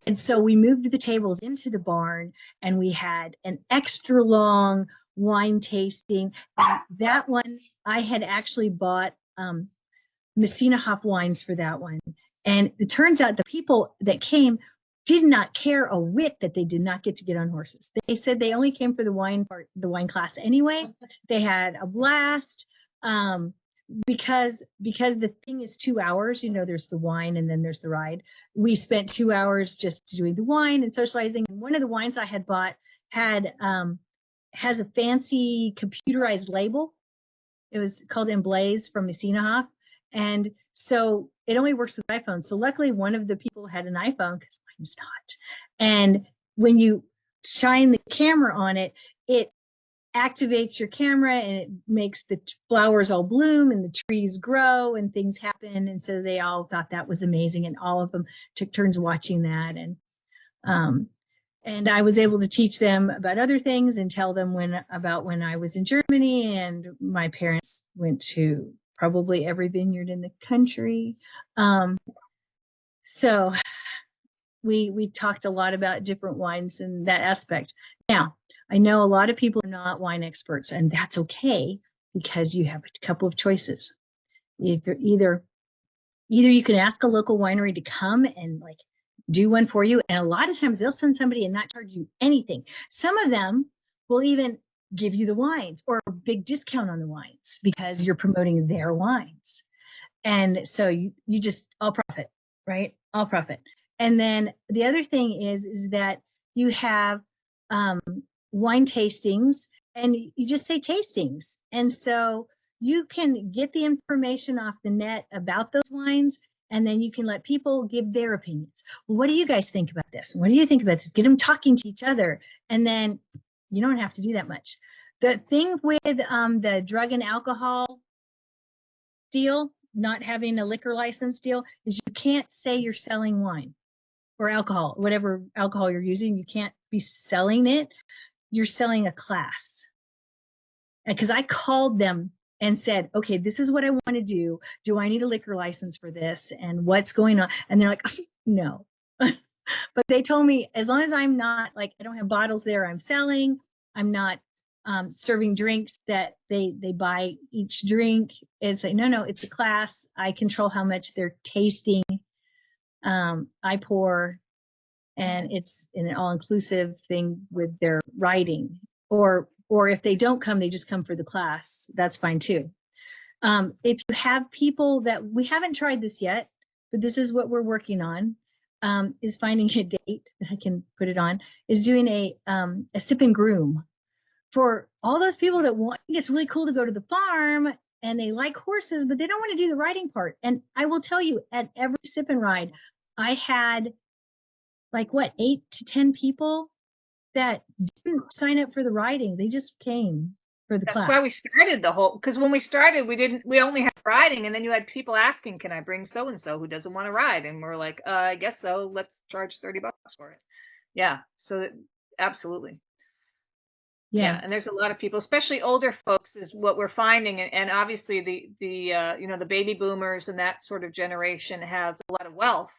S4: And so we moved the tables into the barn and we had an extra long wine tasting. And that one, I had actually bought Messina hop wines for that one. And it turns out the people that came did not care a whit that they did not get to get on horses. They said they only came for the wine part, the wine class anyway. They had a blast. Because the thing is 2 hours, there's the wine and then there's the ride. We spent 2 hours just doing the wine and socializing. And one of the wines I had bought has a fancy computerized label. It was called Emblaze from Messina. And so it only works with iPhones. So luckily one of the people had an iPhone because mine's not. And when you shine the camera on it, it activates your camera and it makes the flowers all bloom and the trees grow and things happen. And so they all thought that was amazing. And all of them took turns watching that. And I was able to teach them about other things and tell them when I was in Germany, and my parents went to probably every vineyard in the country. So we talked a lot about different wines and that aspect. Now, I know a lot of people are not wine experts, and that's okay because you have a couple of choices. If you're either you can ask a local winery to come and do one for you, and a lot of times they'll send somebody and not charge you anything. Some of them will even give you the wines or a big discount on the wines because you're promoting their wines. And so you just all profit, right? All profit. And then the other thing is that you have wine tastings, and you just say tastings. And so you can get the information off the net about those wines, and then you can let people give their opinions. Well, what do you guys think about this? What do you think about this? Get them talking to each other, and then you don't have to do that much. The thing with the drug and alcohol deal, not having a liquor license deal, is you can't say you're selling wine or alcohol, whatever alcohol you're using. You can't be selling it. you're selling a class. Because I called them and said, okay, this is what I want to do. Do I need a liquor license for this? And what's going on? And they're like, no. But they told me, as long as I'm not like, I don't have bottles there I'm selling, I'm not serving drinks that they buy each drink. It's like, no, it's a class. I control how much they're tasting. I pour, and it's an all-inclusive thing with their writing. Or if they don't come, they just come for the class. That's fine too. If you have people that, we haven't tried this yet, but this is what we're working on, is finding a date that I can put it on, is doing a sip and groom for all those people that want. I think it's really cool to go to the farm and they like horses, but they don't want to do the riding part. And I will tell you, at every sip and ride, I had like 8 to 10 people that didn't sign up for the riding. They just came for the class.
S1: That's why we started the whole, because when we started, we only had riding, and then you had people asking, can I bring so-and-so who doesn't want to ride? And we're like, I guess so. Let's charge $30 for it. Yeah. So absolutely. Yeah. And there's a lot of people, especially older folks, is what we're finding. And obviously the baby boomers and that sort of generation has a lot of wealth,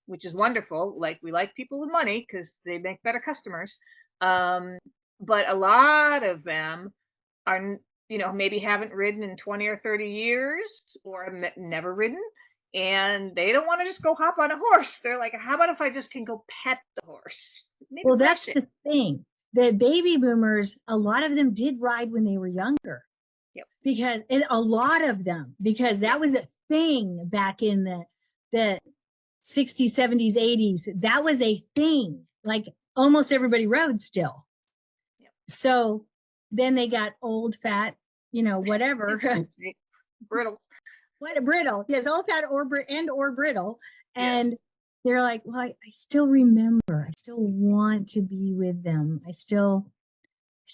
S1: which is wonderful. Like, we like people with money because they make better customers. But a lot of them are, maybe haven't ridden in 20 or 30 years, or have never ridden, and they don't want to just go hop on a horse. They're like, how about if I just can go pet the horse? Maybe
S4: well, that's the thing. The baby boomers, a lot of them did ride when they were younger.
S1: Yep.
S4: Because a lot of them, because that was a thing back in the 60s, 70s, 80s. That was a thing. Like, almost everybody rode still.
S1: Yep.
S4: So then they got old, fat, whatever.
S1: Brittle.
S4: What a brittle. Yes, old, fat, or brittle. And
S1: yes.
S4: They're like, well, I still remember. I still want to be with them. I still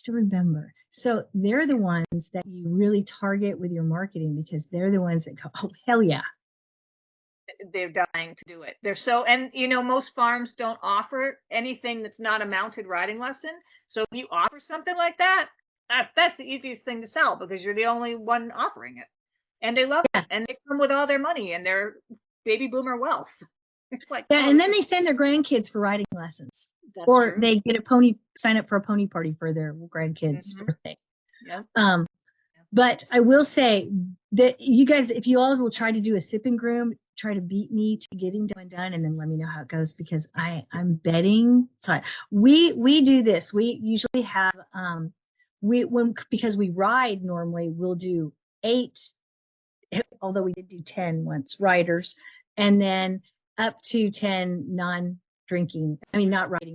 S4: remember. So they're the ones that you really target with your marketing, because they're the ones that go, oh, hell yeah.
S1: They're dying to do it. They're so, and most farms don't offer anything that's not a mounted riding lesson. So if you offer something like that, that's the easiest thing to sell, because you're the only one offering it. And they love it. And they come with all their money and their baby boomer wealth. Like,
S4: yeah, and then they send their grandkids for riding lessons. Or true. They get sign up for a pony party for their grandkids' birthday.
S1: Yeah.
S4: But I will say that you guys, if you all will try to do a sip and groom, try to beat me to getting done, and then let me know how it goes, because I'm betting. So we do this. We usually have because we ride normally, we'll do 8, although we did do 10 once, riders, and then up to 10 not riding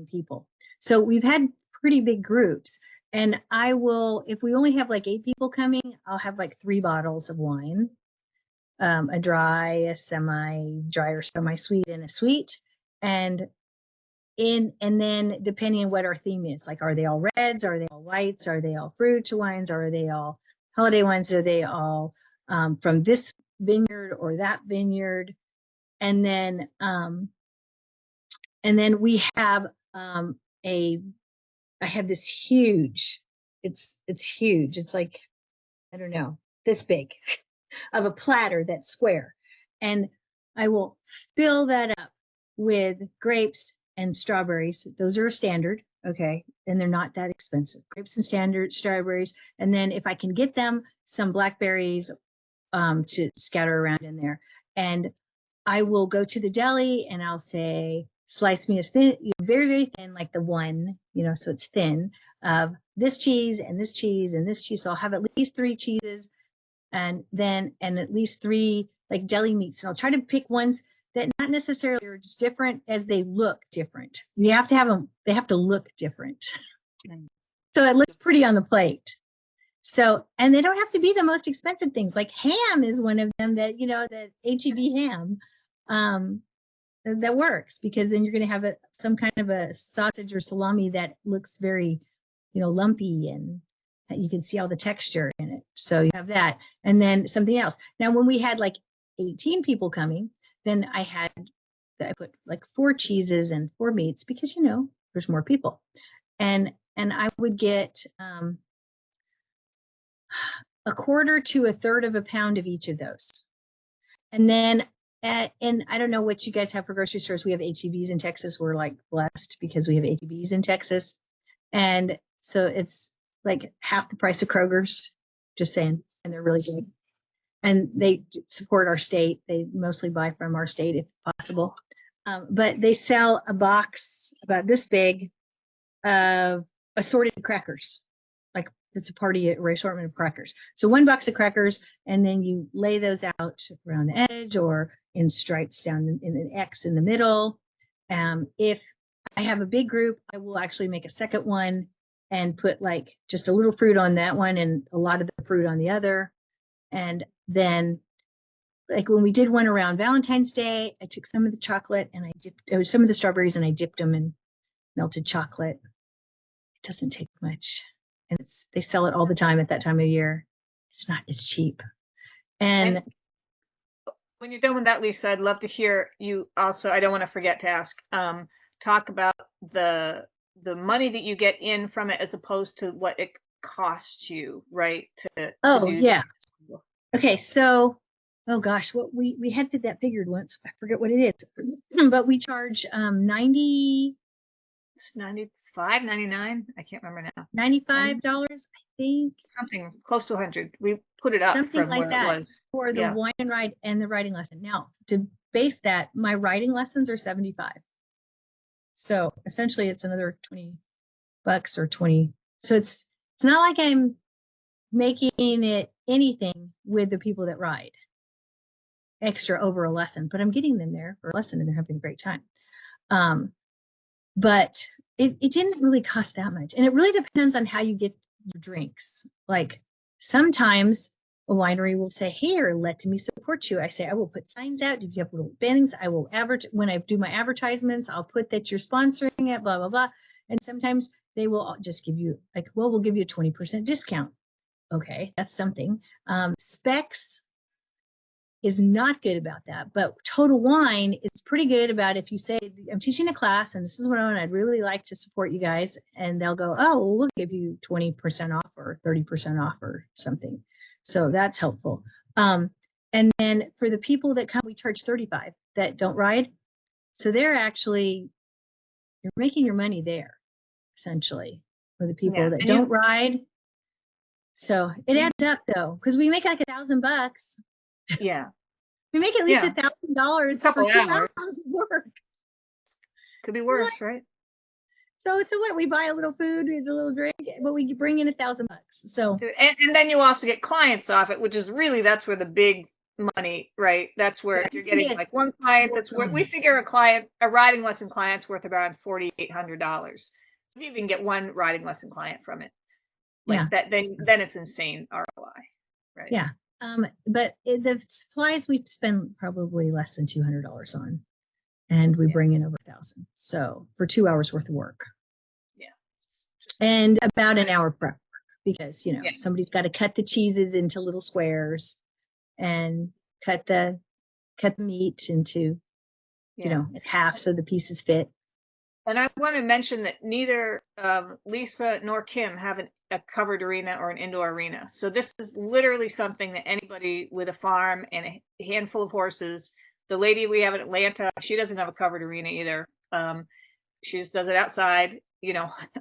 S4: people. So we've had pretty big groups. And I will, if we only have like 8 people coming, I'll have like 3 bottles of wine, a dry, a semi-dry or semi-sweet, and a sweet. And then depending on what our theme is, like, are they all reds? Are they all whites? Are they all fruit wines? Are they all holiday wines? Are they all from this vineyard or that vineyard? And then we have I have this huge, it's huge. It's like, I don't know, this big of a platter that's square. And I will fill that up with grapes and strawberries. Those are standard. Okay. And they're not that expensive. Grapes and standard strawberries. And then if I can get them, some blackberries to scatter around in there. And I will go to the deli and I'll say, slice me as thin, very, very thin, like the one, so it's thin, of this cheese and this cheese and this cheese. So I'll have at least 3 cheeses, and at least 3 like deli meats. And I'll try to pick ones that not necessarily are just different as they look different. You have to have them, they have to look different. So it looks pretty on the plate. So, and they don't have to be the most expensive things. Like ham is one of them that, that HEB ham, that works, because then you're going to have some kind of a sausage or salami that looks very, lumpy, and you can see all the texture in it. So you have that. And then something else. Now, when we had like 18 people coming, then I put like 4 cheeses and 4 meats, because, there's more people. And and I would get a quarter to a third of a pound of each of those. And then and I don't know what you guys have for grocery stores. We have HEBs in Texas. We're like blessed because we have HEBs in Texas. And so it's like half the price of Kroger's, just saying. And they're really good. And they support our state. They mostly buy from our state if possible. But they sell a box about this big of assorted crackers. Like it's a party assortment of crackers. So one box of crackers, and then you lay those out around the edge or in stripes down in an X in the middle. If I have a big group, I will actually make a second one and put like just a little fruit on that one and a lot of the fruit on the other. And then like when we did one around Valentine's Day, I took some of the chocolate and some of the strawberries and I dipped them in melted chocolate. It doesn't take much. And they sell it all the time at that time of year. It's cheap. And
S1: when you're done with that, Lisa, I'd love to hear you also, I don't want to forget to ask, talk about the money that you get in from it as opposed to what it costs you, right? To do
S4: yeah.
S1: this.
S4: Okay, so oh gosh, what we had that figured once. I forget what it is, but we charge 95,
S1: 99. I can't remember now.
S4: $95, I think.
S1: Something close to 100. We put it up
S4: Something
S1: from
S4: like
S1: where
S4: that
S1: it was
S4: for the wine and ride and the riding lesson. Now, to base that, my riding lessons are 75. So essentially, it's another $20 or 20. So it's not like I'm making it anything with the people that ride extra over a lesson, but I'm getting them there for a lesson and they're having a great time. But it didn't really cost that much. And it really depends on how you get your drinks. Like sometimes a winery will say, here, let me support you. I say, I will put signs out. If you have little bins, I will when I do my advertisements, I'll put that you're sponsoring it, blah, blah, blah. And sometimes they will just give you like, well, we'll give you a 20% discount. Okay, that's something. Specs is not good about that, but Total Wine is pretty good about if you say, I'm teaching a class and this is what I'd really like to support you guys. And they'll go, oh, well, we'll give you 20% off or 30% off or something. So that's helpful. And then for the people that come, we charge 35 that don't ride. So they're actually, you're making your money there, essentially, for the people that don't ride. So it adds up though, because we make like $1,000.
S1: Yeah.
S4: We make at least $1,000 for 2 hours of work.
S1: Could be worse, right?
S4: So what? We buy a little food, a little drink, but we bring in $1,000. So
S1: and then you also get clients off it, which is really that's where the big money, right? That's where if you're getting like one client, that's where we figure a riding lesson client's worth around $4,800. If you can get one riding lesson client from it, like that, then it's insane ROI, right?
S4: Yeah. But the supplies we spend probably less than $200 on, and we bring in over 1,000. So for 2 hours worth of work.
S1: Yeah.
S4: And about an hour prep work because, somebody's got to cut the cheeses into little squares and cut the meat into, at half so the pieces fit.
S1: And I want to mention that neither Lisa nor Kim have a covered arena or an indoor arena. So this is literally something that anybody with a farm and a handful of horses, the lady we have in Atlanta, she doesn't have a covered arena either. She just does it outside.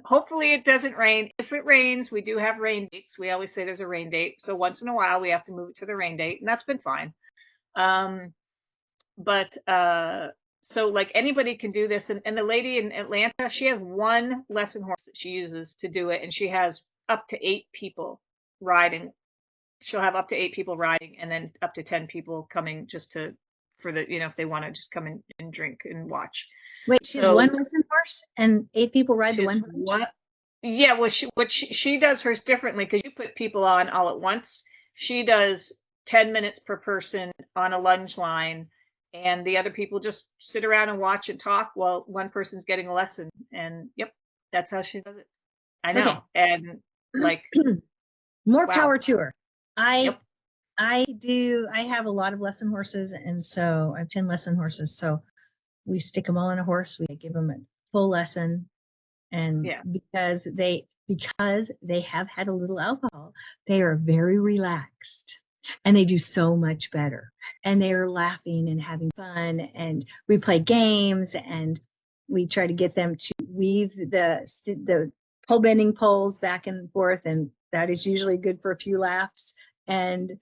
S1: Hopefully it doesn't rain. If it rains, we do have rain dates. We always say there's a rain date. So once in a while we have to move it to the rain date, and that's been fine. So like anybody can do this. And the lady in Atlanta, she has one lesson horse that she uses to do it. And she has up to 8 people riding. She'll have up to 8 people riding and then up to 10 people coming just for the, if they want to just come in and drink and watch.
S4: Wait, she's one lesson horse and 8 people ride the one horse?
S1: Yeah, well, she does hers differently because you put people on all at once. She does 10 minutes per person on a lunge line. And the other people just sit around and watch and talk while one person's getting a lesson. And that's how she does it. I know. Okay. And like
S4: more power to her. I have a lot of lesson horses, and so I have 10 lesson horses. So we stick them all on a horse. We give them a full lesson. And
S1: Yeah.
S4: because they have had a little alcohol, they are very relaxed and they do so much better. And they are laughing and having fun. And we play games and we try to get them to weave the pole bending poles back and forth. And that is usually good for a few laps. And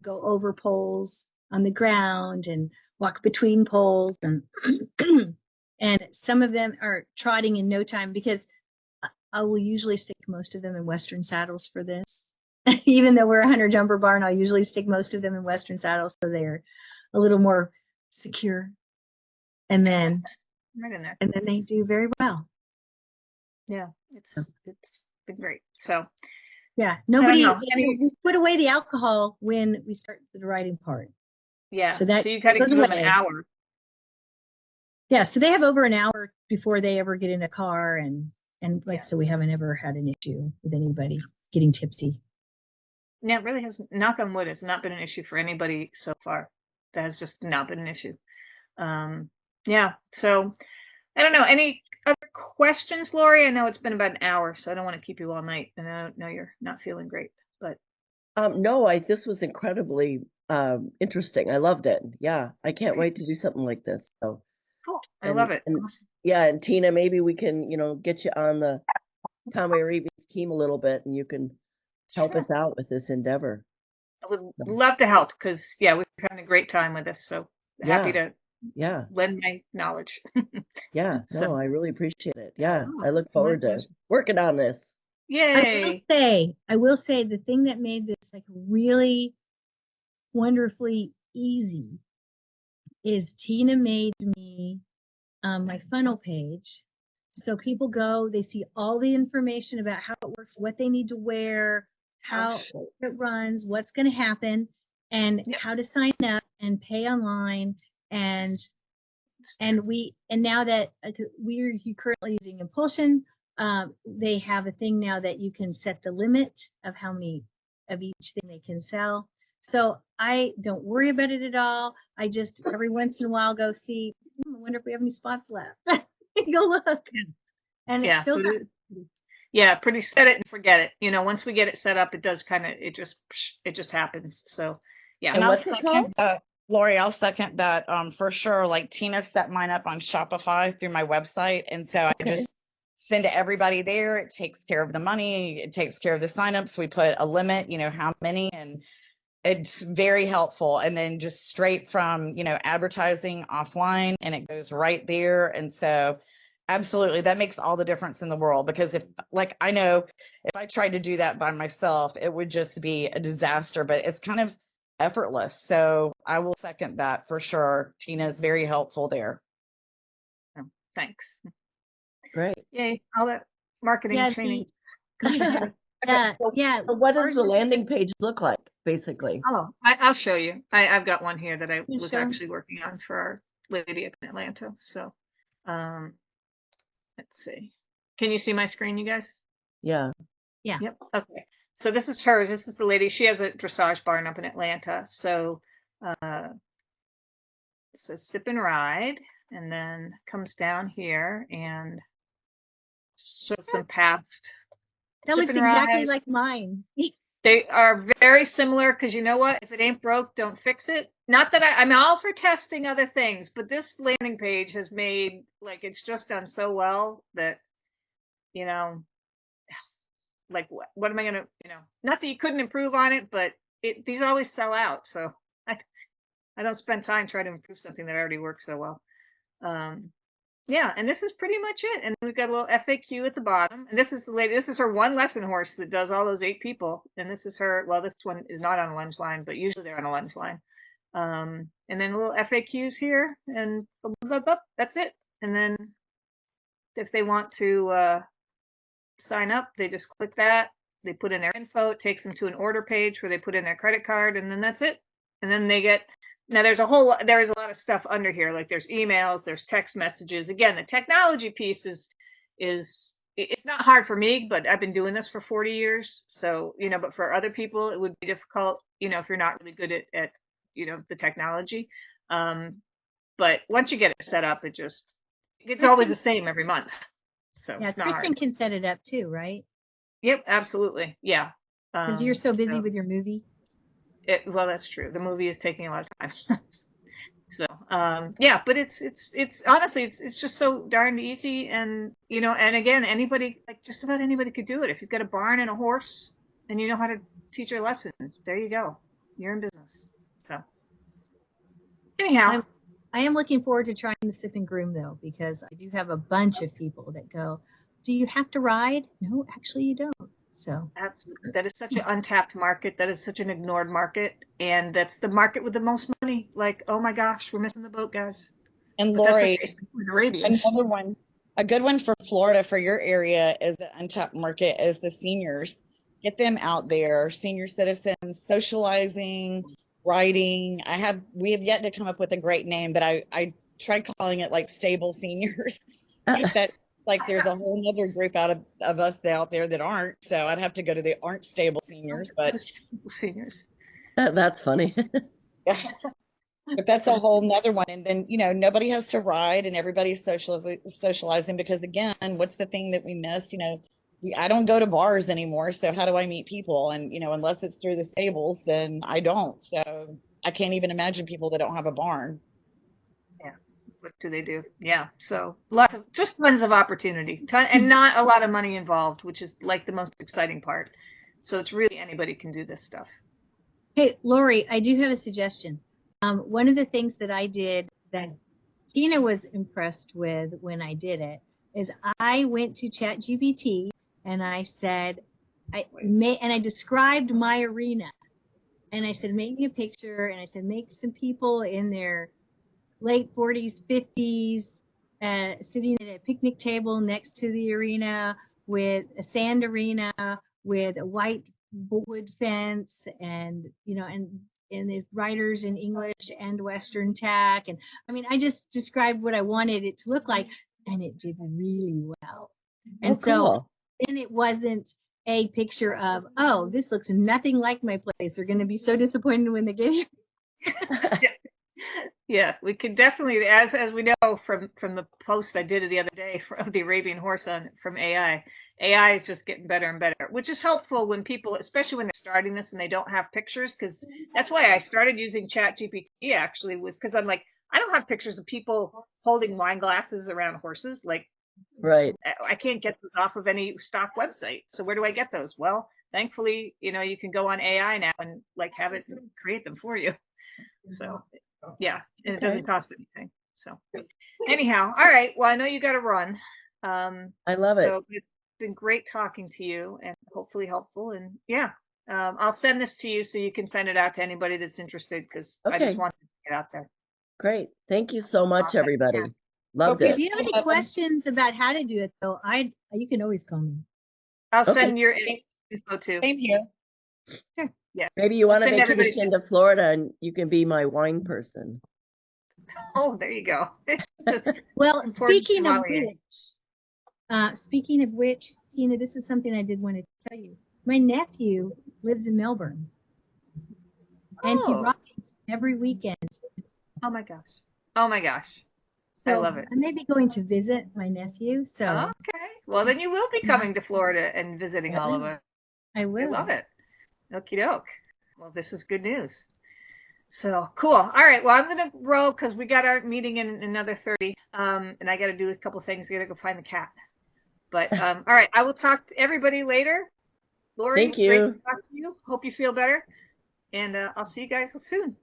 S4: go over poles on the ground and walk between poles. And and some of them are trotting in no time because I will usually stick most of them in Western saddles for this. Even though we're a hunter jumper barn, I'll usually stick most of them in Western saddles so they're a little more secure. And then
S1: Right in there.
S4: and then they do very well.
S1: Yeah, it's been great. So
S4: Yeah, nobody
S1: know.
S4: we put away the alcohol when we start the riding part.
S1: yeah,
S4: So that
S1: you got to
S4: goes
S1: give them an
S4: away.
S1: hour.
S4: Yeah, so they have over an hour before they ever get in a car and like
S1: Yeah.
S4: so we haven't ever had an issue with anybody getting tipsy.
S1: Yeah, it really has, knock on wood, it's not been an issue for anybody so far. That has just not been an issue. Yeah, so I don't know. Any other questions, Lori? I know it's been about an hour, so I don't want to keep you all night. And I know you're not feeling great, but
S3: No, this was incredibly interesting. I loved it. Yeah, I can't wait to do something like this. So,
S1: cool. I
S3: and,
S1: love it.
S3: and
S1: Awesome.
S3: yeah, and Tina, maybe we can, get you on the Conway Reeves team a little bit, and you can help
S1: Sure.
S3: us out with this endeavor.
S1: I would love to help because, yeah, we're having a great time with this. So happy to
S3: Yeah,
S1: lend my knowledge.
S3: yeah.
S1: So,
S3: No, I really appreciate it. Yeah,
S1: oh,
S3: I look
S1: my
S3: forward to
S1: pleasure.
S3: working on this.
S1: Yay.
S4: I will say the thing that made this like really wonderfully easy is Tina made me my funnel page. So people go, they see all the information about how it works, what they need to wear, how it runs, what's going to happen, and how to sign up and pay online. And now that we're currently using Impulsion, they have a thing now that you can set the limit of how many of each thing they can sell. So I don't worry about it at all. I just every once in a while go see, I wonder if we have any spots left. Go look. And
S1: Yeah,
S4: it fills
S1: so
S4: up.
S1: yeah, pretty set it and forget it. Once we get it set up, it does it just happens. So yeah.
S2: And I'll
S3: what's it
S2: second
S3: called?
S2: that, Lori, I'll second that for sure. Like Tina set mine up on Shopify through my website. And so I just send to everybody there. It takes care of the money. It takes care of the signups. We put a limit, how many, and it's very helpful. And then just straight from, advertising offline, and it goes right there. And so absolutely, that makes all the difference in the world, because I know if I tried to do that by myself, it would just be a disaster, but it's kind of effortless. So I will second that for sure. Tina is very helpful there.
S1: Oh, thanks.
S3: Great.
S1: Yay. All that marketing training.
S3: So what does the landing page look like, basically?
S1: Oh, I'll show you. I've got one here that I
S4: You
S1: was
S4: show?
S1: actually working on for our lady up in Atlanta. So let's see. Can you see my screen, you guys?
S3: Yeah.
S4: Yeah.
S1: Yep. Okay. So this is hers. This is the lady. She has a dressage barn up in Atlanta. So it says sip and ride, and then comes down here and shows some past.
S4: That looks exactly like mine.
S1: They are very similar because you know what? If it ain't broke, don't fix it. Not that I'm all for testing other things, but this landing page has made it's just done so well that, what am I gonna, not that you couldn't improve on it, but these always sell out. So I don't spend time trying to improve something that already works so well. Yeah, and this is pretty much it. And we've got a little FAQ at the bottom. And this is the lady, this is her one lesson horse that does all those 8 people. And this is her, well, this one is not on a lunge line, but usually they're on a lunge line. And then a little FAQs here, and blah, blah, blah, that's it. And then if they want to sign up, they just click that. They put in their info. It takes them to an order page where they put in their credit card, and then that's it. And then they get, now there's a lot of stuff under here. Like there's emails, there's text messages. Again, the technology piece is it's not hard for me, but I've been doing this for 40 years. So, but for other people, it would be difficult, if you're not really good at the technology. But once you get it set up, it's always the same every month. So
S4: Yeah,
S1: it's not
S4: Kristen
S1: hard.
S4: can set it up too, right?
S1: Yep, absolutely. Yeah.
S4: Because you're so busy
S1: So
S4: with your movie.
S1: well, that's true. The movie is taking a lot of time. So, yeah, but it's honestly, it's just so darn easy. And, and again, anybody, like just about anybody could do it. If you've got a barn and a horse and you know how to teach a lesson, there you go. You're in business. So anyhow,
S4: I am looking forward to trying the sip and groom though, because I do have a bunch of people that go, do you have to ride? No, actually you don't. So
S1: absolutely. That is such an untapped market. That is such an ignored market. And that's the market with the most money. Like, oh my gosh, we're missing the boat, guys.
S2: And
S1: But that's
S2: Lori,
S1: okay. We're the Arabians.
S2: another one, a good one for Florida for your area is the untapped market is the seniors. Get them out there, senior citizens, socializing, writing. We have yet to come up with a great name, but I tried calling it like stable seniors. That like there's a whole other group of us out there that aren't. So I'd have to go to the aren't stable seniors, but
S1: Seniors.
S3: That's funny.
S2: but that's a whole nother one. And then, nobody has to ride and everybody's socializing because again, what's the thing that we miss? I don't go to bars anymore. So how do I meet people? And, unless it's through the stables, then I don't. So I can't even imagine people that don't have a barn.
S1: Yeah. What do they do? Yeah. So just tons of opportunity, and not a lot of money involved, which is like the most exciting part. So it's really anybody can do this stuff.
S4: hey, Lori, I do have a suggestion. One of the things that I did that Tina was impressed with when I did it is I went to ChatGPT and I said, I described my arena and I said, make me a picture. And I said, make some people in their late 40s, 50s, sitting at a picnic table next to the arena with a sand arena with a white wood fence and, and the writers in English and Western tack. And I mean, I just described what I wanted it to look like and it did really well. And so then it wasn't a picture of, oh, this looks nothing like my place. They're going to be so disappointed when they get here.
S1: Yeah, we could definitely, as we know from the post I did the other day of the Arabian horse from AI. AI is just getting better and better, which is helpful when people, especially when they're starting this and they don't have pictures, because that's why I started using ChatGPT actually, was because I'm like, I don't have pictures of people holding wine glasses around horses. Like,
S3: Right.
S1: I can't get those off of any stock website. So where do I get those? Well, thankfully, you can go on AI now and like have it create them for you. So yeah, and it doesn't cost anything. So anyhow, all right. Well, I know you got to run.
S3: I love it.
S1: So it's been great talking to you and hopefully helpful. And yeah, I'll send this to you so you can send it out to anybody that's interested because I just want to get out there.
S3: Great. Thank you so much,
S1: Awesome.
S3: everybody.
S1: Yeah.
S3: Loved
S4: If
S3: it.
S4: you have any questions about how to do it, though, you can always call me.
S1: I'll send your info too.
S2: Same here.
S1: Yeah.
S3: Maybe you want to
S1: send everybody
S3: vacation to Florida and you can be my wine person.
S1: Oh, there you go.
S4: Well,
S1: Important
S4: speaking of which, Tina, this is something I did want to tell you. My nephew lives in Melbourne, and he rides every weekend.
S1: Oh my gosh. Oh my gosh.
S4: So
S1: I love it.
S4: I may be going to visit my nephew. So
S1: okay. Well, then you will be coming to Florida and visiting all of us.
S4: I will.
S1: I love it. Okie doke. Well, this is good news. So cool. All right. Well, I'm gonna roll because we got our meeting in another 30. And I got to do a couple things. I got to go find the cat. But all right. I will talk to everybody later. Lori,
S3: Thank you.
S1: great to talk to you. Hope you feel better. And I'll see you guys soon.